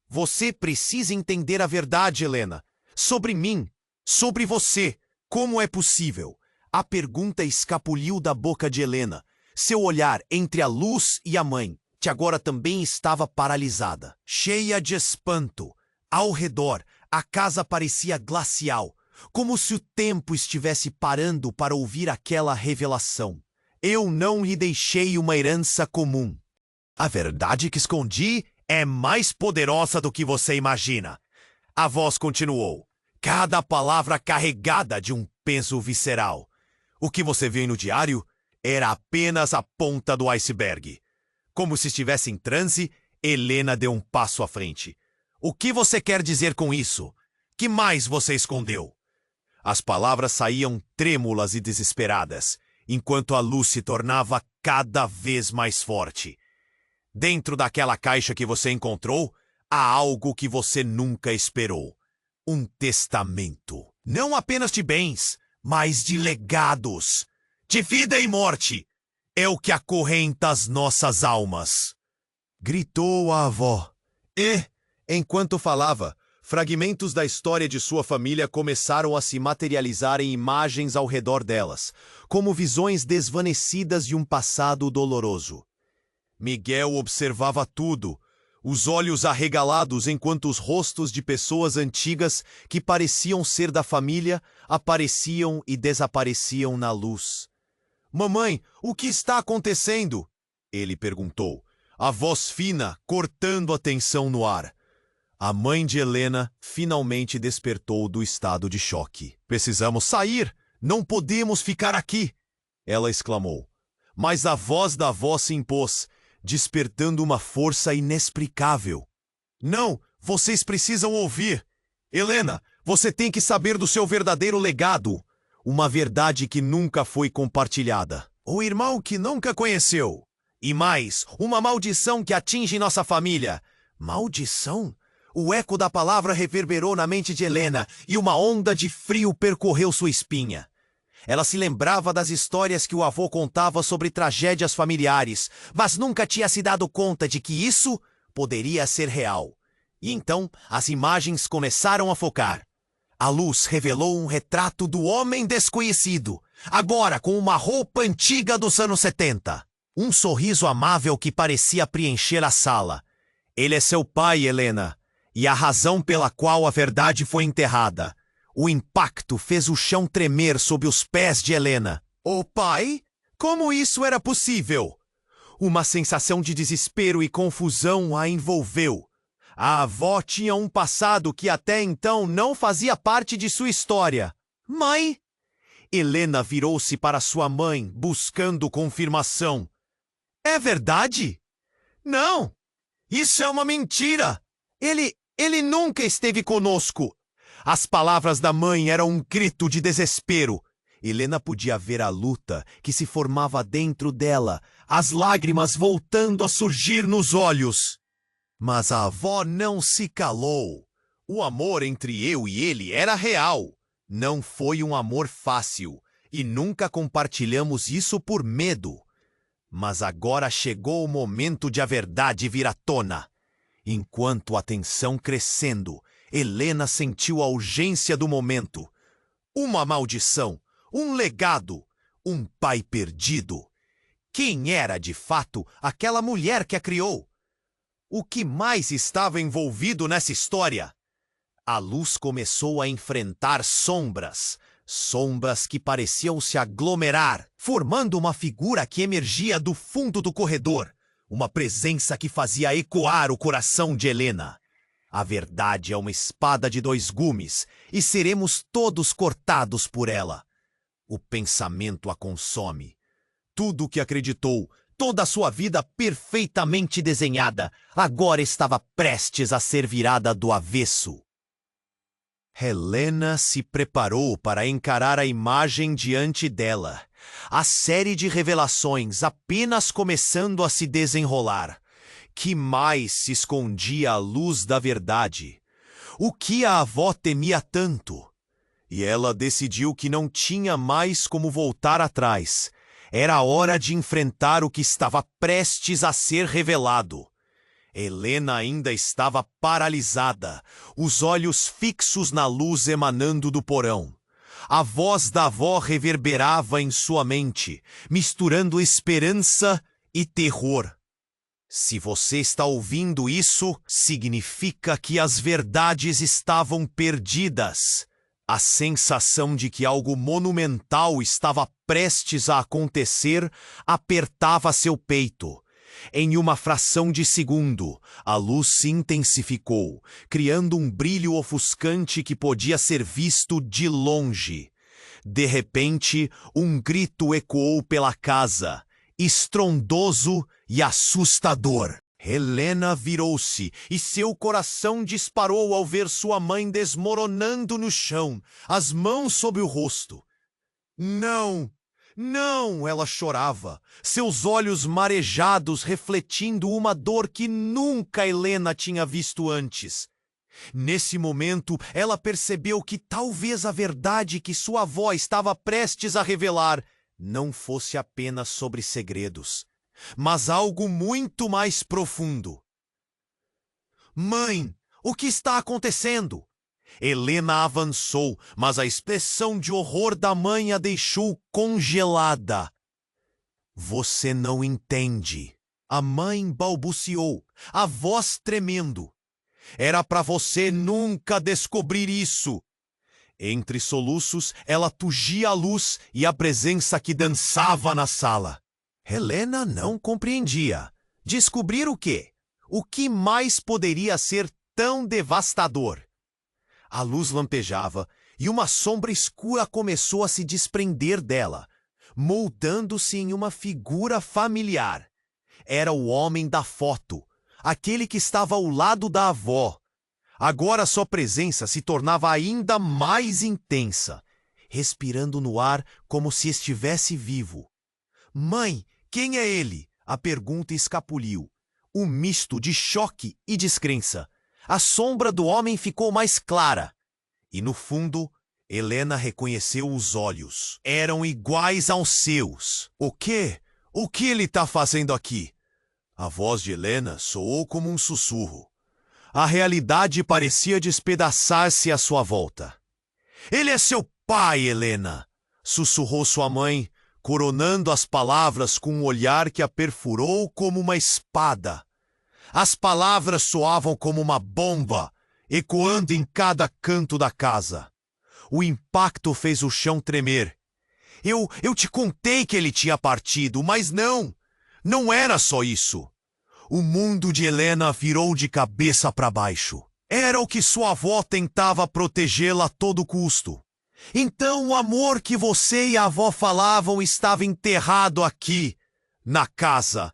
"Você precisa entender a verdade, Helena. Sobre mim, sobre você. Como é possível?" A pergunta escapuliu da boca de Helena. Seu olhar entre a luz e a mãe, que agora também estava paralisada, cheia de espanto. Ao redor, a casa parecia glacial, como se o tempo estivesse parando para ouvir aquela revelação. "Eu não lhe deixei uma herança comum. A verdade que escondi é mais poderosa do que você imagina." A voz continuou, cada palavra carregada de um peso visceral. "O que você vê no diário era apenas a ponta do iceberg. Como se estivesse em transe, Helena deu um passo à frente. O que você quer dizer com isso? Que mais você escondeu? As palavras saíam trêmulas e desesperadas, enquanto a luz se tornava cada vez mais forte. Dentro daquela caixa que você encontrou, há algo que você nunca esperou. Um testamento. Não apenas de bens, mas de legados. De vida e morte. É o que acorrenta as nossas almas. Gritou a avó. E, enquanto falava, fragmentos da história de sua família começaram a se materializar em imagens ao redor delas, como visões desvanecidas de um passado doloroso. Miguel observava tudo, os olhos arregalados enquanto os rostos de pessoas antigas que pareciam ser da família apareciam e desapareciam na luz. Mamãe, o que está acontecendo? Ele perguntou, a voz fina cortando a tensão no ar. A mãe de Helena finalmente despertou do estado de choque. Precisamos sair! Não podemos ficar aqui! Ela exclamou. Mas a voz da avó se impôs, despertando uma força inexplicável. Não! Vocês precisam ouvir! Helena, você tem que saber do seu verdadeiro legado. Uma verdade que nunca foi compartilhada. O irmão que nunca conheceu. E mais, uma maldição que atinge nossa família. Maldição? O eco da palavra reverberou na mente de Helena e uma onda de frio percorreu sua espinha. Ela se lembrava das histórias que o avô contava sobre tragédias familiares, mas nunca tinha se dado conta de que isso poderia ser real. E então as imagens começaram a focar. A luz revelou um retrato do homem desconhecido, agora com uma roupa antiga dos anos 70. Um sorriso amável que parecia preencher a sala. Ele é seu pai, Helena, e a razão pela qual a verdade foi enterrada. O impacto fez o chão tremer sob os pés de Helena. O pai? Como isso era possível? Uma sensação de desespero e confusão a envolveu. A avó tinha um passado que até então não fazia parte de sua história. Mãe? Helena virou-se para sua mãe, buscando confirmação. É verdade? Não! Isso é uma mentira! Ele nunca esteve conosco! As palavras da mãe eram um grito de desespero. Helena podia ver a luta que se formava dentro dela, as lágrimas voltando a surgir nos olhos. Mas a avó não se calou. O amor entre eu e ele era real. Não foi um amor fácil, e nunca compartilhamos isso por medo. Mas agora chegou o momento de a verdade vir à tona. Enquanto a tensão crescendo, Helena sentiu a urgência do momento. Uma maldição, um legado, um pai perdido. Quem era, de fato, aquela mulher que a criou? O que mais estava envolvido nessa história? A luz começou a enfrentar sombras. Sombras que pareciam se aglomerar, formando uma figura que emergia do fundo do corredor. Uma presença que fazia ecoar o coração de Helena. A verdade é uma espada de dois gumes, e seremos todos cortados por ela. O pensamento a consome. Tudo o que acreditou, toda a sua vida perfeitamente desenhada, agora estava prestes a ser virada do avesso. Helena se preparou para encarar a imagem diante dela. A série de revelações apenas começando a se desenrolar. Que mais se escondia à luz da verdade? O que a avó temia tanto? E ela decidiu que não tinha mais como voltar atrás. Era hora de enfrentar o que estava prestes a ser revelado. Helena ainda estava paralisada, os olhos fixos na luz emanando do porão. A voz da avó reverberava em sua mente, misturando esperança e terror. Se você está ouvindo isso, significa que as verdades estavam perdidas. A sensação de que algo monumental estava prestes a acontecer apertava seu peito. Em uma fração de segundo, a luz se intensificou, criando um brilho ofuscante que podia ser visto de longe. De repente, um grito ecoou pela casa. estrondoso e assustador. Helena virou-se e seu coração disparou ao ver sua mãe desmoronando no chão, as mãos sob o rosto. Não! Não! Ela chorava, seus olhos marejados refletindo uma dor que nunca Helena tinha visto antes. Nesse momento, ela percebeu que talvez a verdade que sua avó estava prestes a revelar não fosse apenas sobre segredos, mas algo muito mais profundo. Mãe, o que está acontecendo? Helena avançou, mas a expressão de horror da mãe a deixou congelada. Você não entende. A mãe balbuciou, a voz tremendo. Era para você nunca descobrir isso. Entre soluços, ela tugia a luz e a presença que dançava na sala. Helena não compreendia. Descobrir o quê? O que mais poderia ser tão devastador? A luz lampejava e uma sombra escura começou a se desprender dela, moldando-se em uma figura familiar. Era o homem da foto, aquele que estava ao lado da avó. Agora sua presença se tornava ainda mais intensa, respirando no ar como se estivesse vivo. Mãe, quem é ele? A pergunta escapuliu. Um misto de choque e descrença. A sombra do homem ficou mais clara. E no fundo, Helena reconheceu os olhos. Eram iguais aos seus. O quê? O que ele está fazendo aqui? A voz de Helena soou como um sussurro. A realidade parecia despedaçar-se à sua volta. Ele é seu pai, Helena! Sussurrou sua mãe, coronando as palavras com um olhar que a perfurou como uma espada. As palavras soavam como uma bomba, ecoando em cada canto da casa. O impacto fez o chão tremer. Eu te contei que ele tinha partido, mas não era só isso. O mundo de Helena virou de cabeça para baixo. Era o que sua avó tentava protegê-la a todo custo. Então o amor que você e a avó falavam estava enterrado aqui, na casa.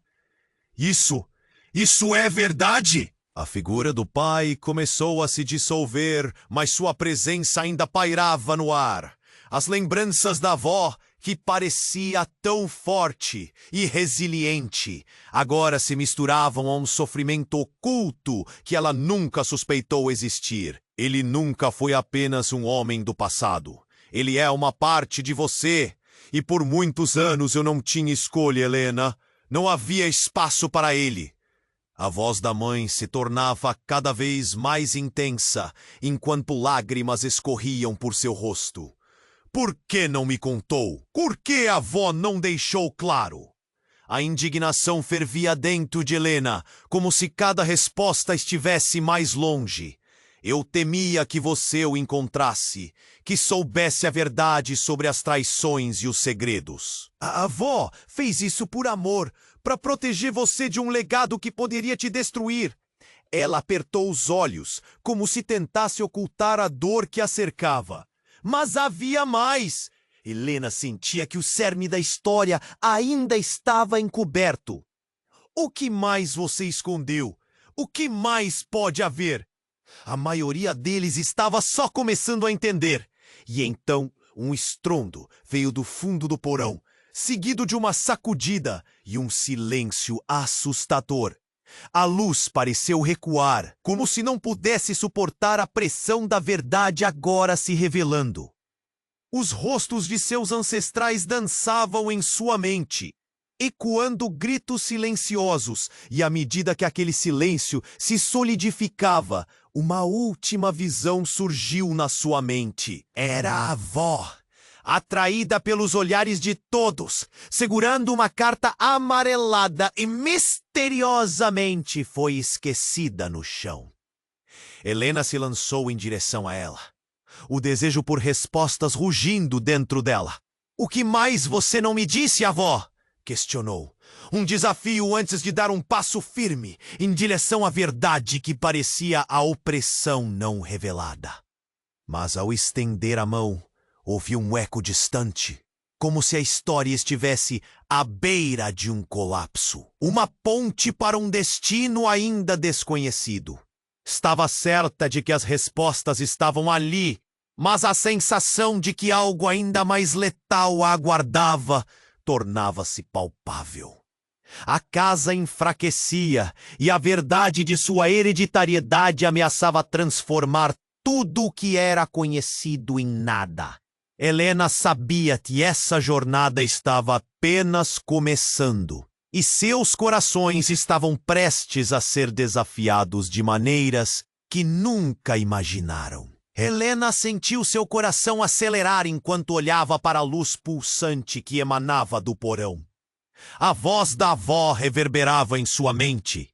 Isso é verdade? A figura do pai começou a se dissolver, mas sua presença ainda pairava no ar. As lembranças da avó, que parecia tão forte e resiliente, agora se misturavam a um sofrimento oculto que ela nunca suspeitou existir. Ele nunca foi apenas um homem do passado. Ele é uma parte de você. E por muitos anos eu não tinha escolha, Helena. Não havia espaço para ele. A voz da mãe se tornava cada vez mais intensa, enquanto lágrimas escorriam por seu rosto. Por que não me contou? Por que a avó não deixou claro? A indignação fervia dentro de Helena, como se cada resposta estivesse mais longe. Eu temia que você o encontrasse, que soubesse a verdade sobre as traições e os segredos. A avó fez isso por amor, para proteger você de um legado que poderia te destruir. Ela apertou os olhos, como se tentasse ocultar a dor que a cercava. Mas havia mais! Helena sentia que o cerne da história ainda estava encoberto. O que mais você escondeu? O que mais pode haver? A maioria deles estava só começando a entender. E então, um estrondo veio do fundo do porão, seguido de uma sacudida e um silêncio assustador. A luz pareceu recuar, como se não pudesse suportar a pressão da verdade agora se revelando. Os rostos de seus ancestrais dançavam em sua mente, ecoando gritos silenciosos, e à medida que aquele silêncio se solidificava, uma última visão surgiu na sua mente. Era a avó, atraída pelos olhares de todos, segurando uma carta amarelada e misteriosamente foi esquecida no chão. Helena se lançou em direção a ela, o desejo por respostas rugindo dentro dela. O que mais você não me disse, avó? Questionou. Um desafio antes de dar um passo firme em direção à verdade que parecia a opressão não revelada. Mas ao estender a mão, ouviu um eco distante. como se a história estivesse à beira de um colapso. Uma ponte para um destino ainda desconhecido. Estava certa de que as respostas estavam ali, mas a sensação de que algo ainda mais letal a aguardava tornava-se palpável. A casa enfraquecia e a verdade de sua hereditariedade ameaçava transformar tudo o que era conhecido em nada. Helena sabia que essa jornada estava apenas começando e seus corações estavam prestes a ser desafiados de maneiras que nunca imaginaram. Helena sentiu seu coração acelerar enquanto olhava para a luz pulsante que emanava do porão. A voz da avó reverberava em sua mente.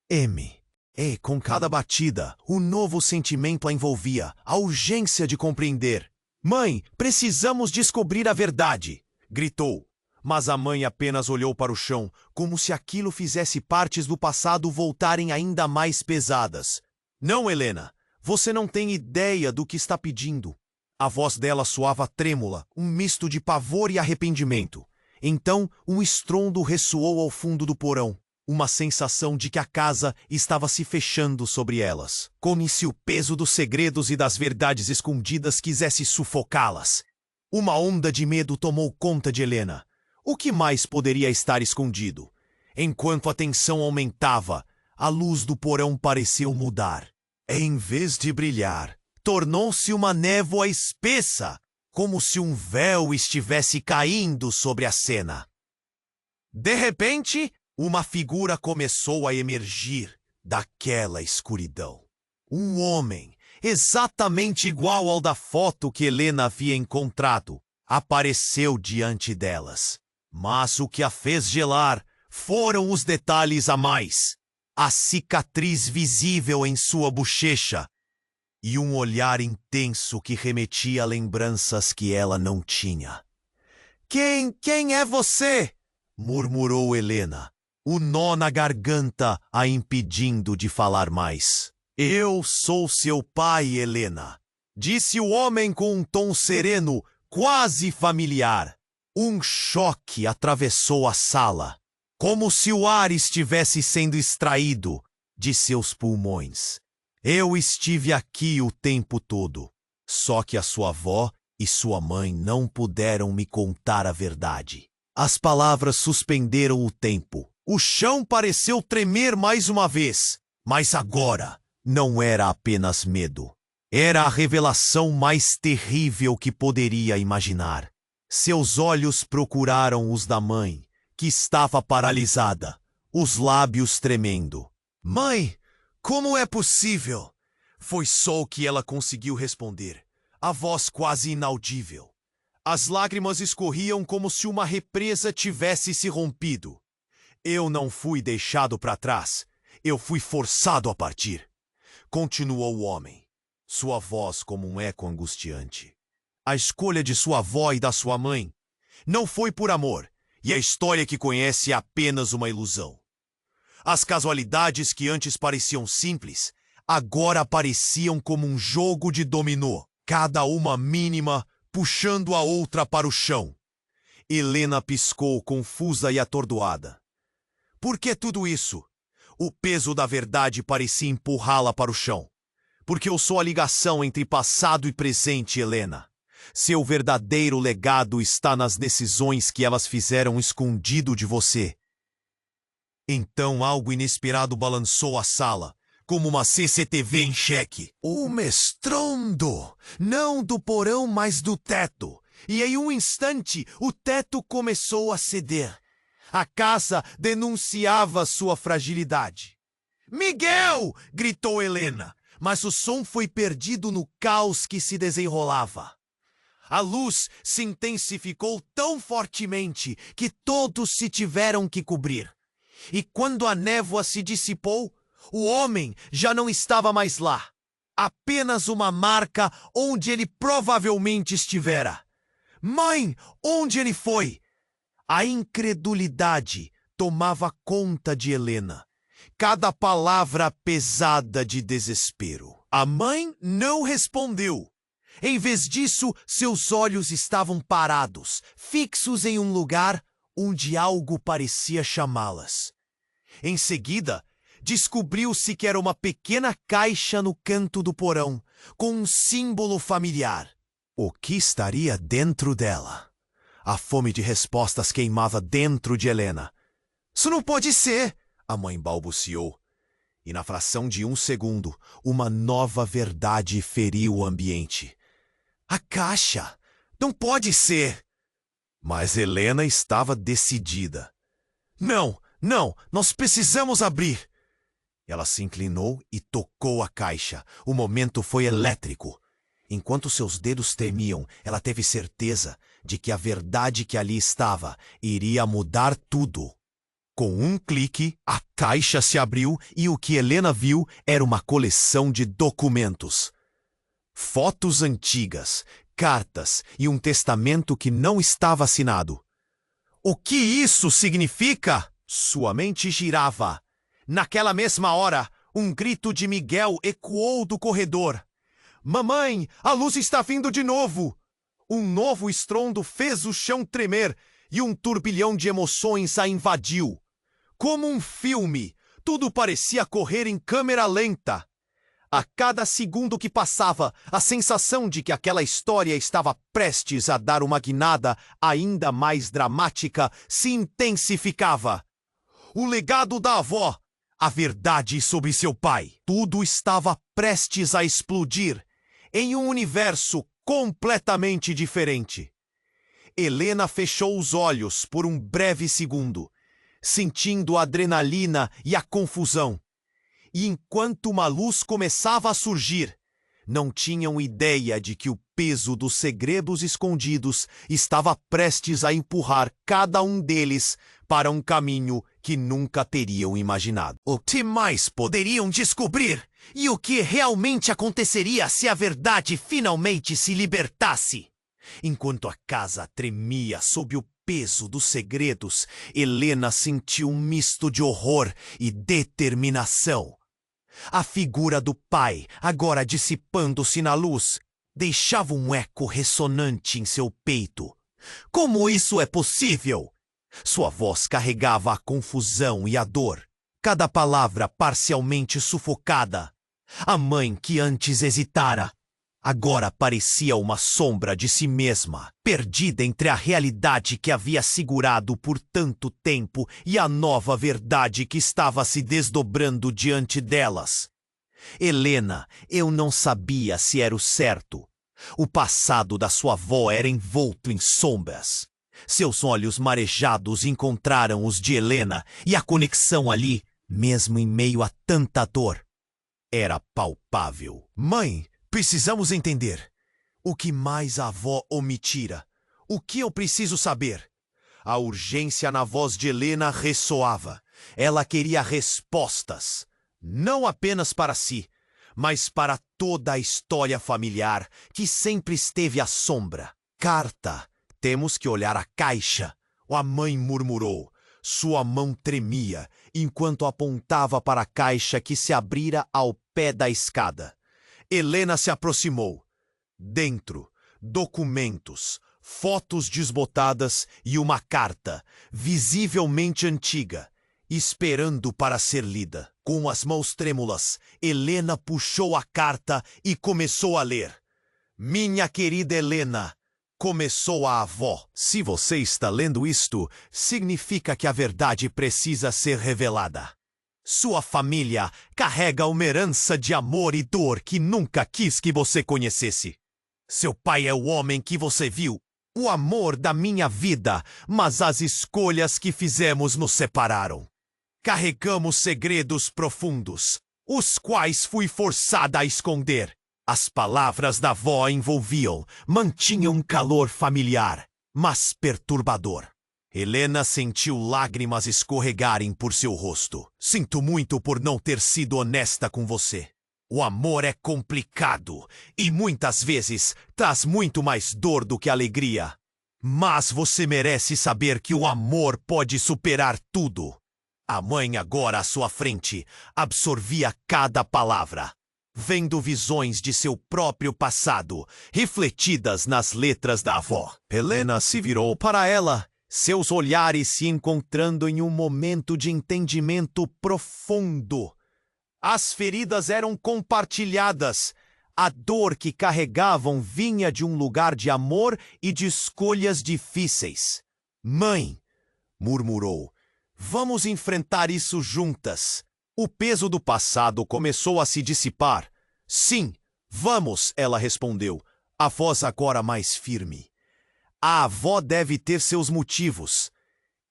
M. E com cada batida, um novo sentimento a envolvia, a urgência de compreender. Mãe, precisamos descobrir a verdade, gritou. Mas a mãe apenas olhou para o chão, como se aquilo fizesse partes do passado voltarem ainda mais pesadas. Não, Helena, você não tem ideia do que está pedindo. A voz dela soava trêmula, um misto de pavor e arrependimento. Então, um estrondo ressoou ao fundo do porão. Uma sensação de que a casa estava se fechando sobre elas, como se o peso dos segredos e das verdades escondidas quisesse sufocá-las. Uma onda de medo tomou conta de Helena. O que mais poderia estar escondido? Enquanto a tensão aumentava, a luz do porão pareceu mudar. Em vez de brilhar, tornou-se uma névoa espessa, como se um véu estivesse caindo sobre a cena. De repente, uma figura começou a emergir daquela escuridão. Um homem, exatamente igual ao da foto que Helena havia encontrado, apareceu diante delas. Mas o que a fez gelar foram os detalhes a mais. A cicatriz visível em sua bochecha e um olhar intenso que remetia a lembranças que ela não tinha. Quem é você? Murmurou Helena, o nó na garganta a impedindo de falar mais. Eu sou seu pai, Helena, disse o homem com um tom sereno, quase familiar. Um choque atravessou a sala, como se o ar estivesse sendo extraído de seus pulmões. Eu estive aqui o tempo todo, só que a sua avó e sua mãe não puderam me contar a verdade. As palavras suspenderam o tempo. O chão pareceu tremer mais uma vez, mas agora não era apenas medo. Era a revelação mais terrível que poderia imaginar. Seus olhos procuraram os da mãe, que estava paralisada, os lábios tremendo. Mãe, como é possível? Foi só o que ela conseguiu responder, a voz quase inaudível. As lágrimas escorriam como se uma represa tivesse se rompido. Eu não fui deixado para trás, eu fui forçado a partir. Continuou o homem, sua voz como um eco angustiante. A escolha de sua avó e da sua mãe não foi por amor, e a história que conhece é apenas uma ilusão. As casualidades que antes pareciam simples, agora pareciam como um jogo de dominó, cada uma mínima puxando a outra para o chão. Helena piscou, confusa e atordoada. Por que tudo isso? O peso da verdade parecia empurrá-la para o chão. Porque eu sou a ligação entre passado e presente, Helena. Seu verdadeiro legado está nas decisões que elas fizeram escondido de você. Então algo inesperado balançou a sala, como uma CCTV em xeque. Um estrondo, não do porão, mas do teto. E em um instante, o teto começou a ceder. A casa denunciava sua fragilidade. Miguel! Gritou Helena, mas o som foi perdido no caos que se desenrolava. A luz se intensificou tão fortemente que todos se tiveram que cobrir. E quando a névoa se dissipou, o homem já não estava mais lá. Apenas uma marca onde ele provavelmente estivera. Mãe, onde ele foi? A incredulidade tomava conta de Helena. Cada palavra pesada de desespero. A mãe não respondeu. Em vez disso, seus olhos estavam parados, fixos em um lugar onde algo parecia chamá-las. Em seguida, descobriu-se que era uma pequena caixa no canto do porão, com um símbolo familiar. O que estaria dentro dela? A fome de respostas queimava dentro de Helena. Isso não pode ser! A mãe balbuciou. E na fração de um segundo, uma nova verdade feriu o ambiente. A caixa! Não pode ser! Mas Helena estava decidida. Não, não, nós precisamos abrir! Ela se inclinou e tocou a caixa. O momento foi elétrico. Enquanto seus dedos tremiam, ela teve certeza de que a verdade que ali estava iria mudar tudo. Com um clique, a caixa se abriu e o que Helena viu era uma coleção de documentos. Fotos antigas, cartas e um testamento que não estava assinado. O que isso significa? Sua mente girava. Naquela mesma hora, um grito de Miguel ecoou do corredor. Mamãe, a luz está vindo de novo! Um novo estrondo fez o chão tremer e um turbilhão de emoções a invadiu. Como um filme, tudo parecia correr em câmera lenta. A cada segundo que passava, a sensação de que aquela história estava prestes a dar uma guinada ainda mais dramática se intensificava. O legado da avó, a verdade sobre seu pai, tudo estava prestes a explodir em um universo completamente diferente. Helena fechou os olhos por um breve segundo, sentindo a adrenalina e a confusão. E enquanto uma luz começava a surgir, não tinham ideia de que o peso dos segredos escondidos estava prestes a empurrar cada um deles para um caminho que nunca teriam imaginado. O que mais poderiam descobrir? E o que realmente aconteceria se a verdade finalmente se libertasse? Enquanto a casa tremia sob o peso dos segredos, Helena sentiu um misto de horror e determinação. A figura do pai, agora dissipando-se na luz, deixava um eco ressonante em seu peito. Como isso é possível? Sua voz carregava a confusão e a dor, cada palavra parcialmente sufocada. A mãe que antes hesitara, agora parecia uma sombra de si mesma, perdida entre a realidade que havia segurado por tanto tempo e a nova verdade que estava se desdobrando diante delas. Helena, eu não sabia se era o certo. O passado da sua avó era envolto em sombras. Seus olhos marejados encontraram os de Helena e a conexão ali, mesmo em meio a tanta dor, era palpável. Mãe, precisamos entender. O que mais a avó omitira? O que eu preciso saber? A urgência na voz de Helena ressoava. Ela queria respostas, não apenas para si, mas para toda a história familiar que sempre esteve à sombra. Carta. Temos que olhar a caixa, a mãe murmurou. Sua mão tremia, enquanto apontava para a caixa que se abrira ao pé da escada. Helena se aproximou. Dentro, documentos, fotos desbotadas e uma carta, visivelmente antiga, esperando para ser lida. Com as mãos trêmulas, Helena puxou a carta e começou a ler. Minha querida Helena, começou a avó. Se você está lendo isto, significa que a verdade precisa ser revelada. Sua família carrega uma herança de amor e dor que nunca quis que você conhecesse. Seu pai é o homem que você viu, o amor da minha vida, mas as escolhas que fizemos nos separaram. Carregamos segredos profundos, os quais fui forçada a esconder. As palavras da avó mantinham um calor familiar, mas perturbador. Helena sentiu lágrimas escorregarem por seu rosto. Sinto muito por não ter sido honesta com você. O amor é complicado e muitas vezes traz muito mais dor do que alegria. Mas você merece saber que o amor pode superar tudo. A mãe, agora à sua frente, absorvia cada palavra. vendo visões de seu próprio passado, refletidas nas letras da avó. Helena se virou para ela, seus olhares se encontrando em um momento de entendimento profundo. As feridas eram compartilhadas. A dor que carregavam vinha de um lugar de amor e de escolhas difíceis. Mãe, murmurou, vamos enfrentar isso juntas. O peso do passado começou a se dissipar. Sim, vamos, ela respondeu, a voz agora mais firme. A avó deve ter seus motivos.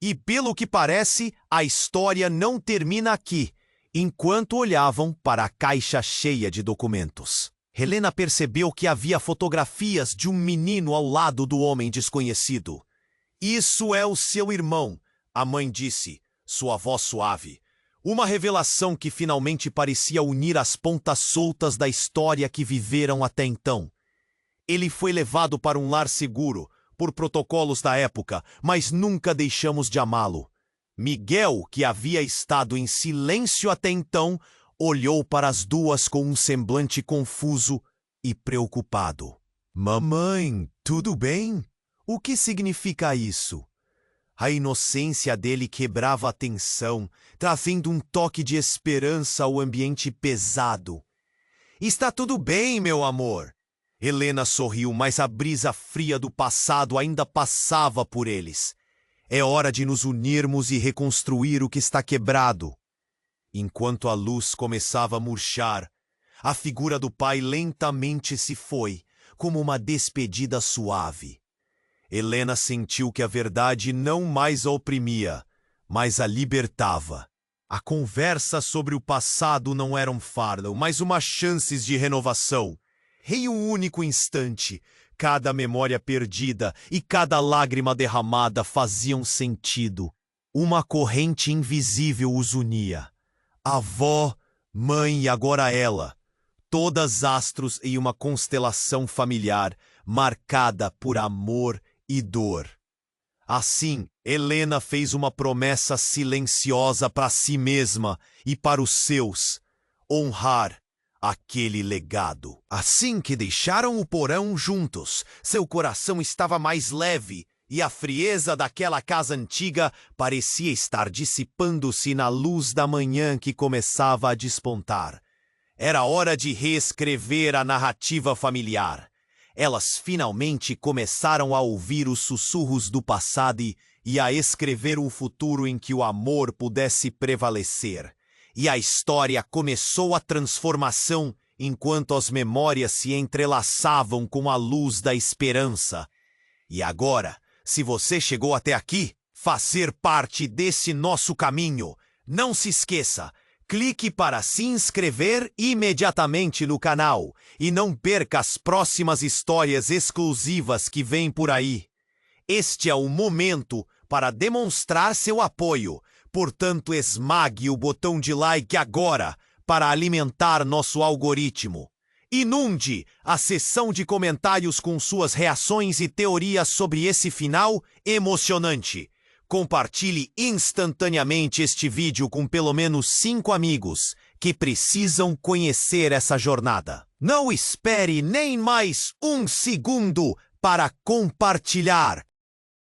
E pelo que parece, a história não termina aqui, enquanto olhavam para a caixa cheia de documentos. Helena percebeu que havia fotografias de um menino ao lado do homem desconhecido. Isso é o seu irmão, a mãe disse, sua voz suave. Uma revelação que finalmente parecia unir as pontas soltas da história que viveram até então. Ele foi levado para um lar seguro, por protocolos da época, mas nunca deixamos de amá-lo. Miguel, que havia estado em silêncio até então, olhou para as duas com um semblante confuso e preocupado. Mamãe, tudo bem? O que significa isso? A inocência dele quebrava a tensão, trazendo um toque de esperança ao ambiente pesado. Está tudo bem, meu amor. Helena sorriu, mas a brisa fria do passado ainda passava por eles. É hora de nos unirmos e reconstruir o que está quebrado. Enquanto a luz começava a murchar, a figura do pai lentamente se foi, como uma despedida suave. Helena sentiu que a verdade não mais a oprimia, mas a libertava. A conversa sobre o passado não era um fardo, mas uma chance de renovação. Em um único instante, cada memória perdida e cada lágrima derramada faziam sentido. Uma corrente invisível os unia. Avó, mãe e agora ela. Todas astros em uma constelação familiar, marcada por amor e dor. Assim, Helena fez uma promessa silenciosa para si mesma e para os seus: honrar aquele legado. Assim que deixaram o porão juntos, seu coração estava mais leve e a frieza daquela casa antiga parecia estar dissipando-se na luz da manhã que começava a despontar. Era hora de reescrever a narrativa familiar. Elas finalmente começaram a ouvir os sussurros do passado e a escrever um futuro em que o amor pudesse prevalecer. E a história começou a transformação enquanto as memórias se entrelaçavam com a luz da esperança. E agora, se você chegou até aqui, fazer parte desse nosso caminho, não se esqueça, clique para se inscrever imediatamente no canal e não perca as próximas histórias exclusivas que vêm por aí. Este é o momento para demonstrar seu apoio. Portanto, esmague o botão de like agora para alimentar nosso algoritmo. Inunde a seção de comentários com suas reações e teorias sobre esse final emocionante. Compartilhe instantaneamente este vídeo com pelo menos 5 amigos que precisam conhecer essa jornada. Não espere nem mais um segundo para compartilhar.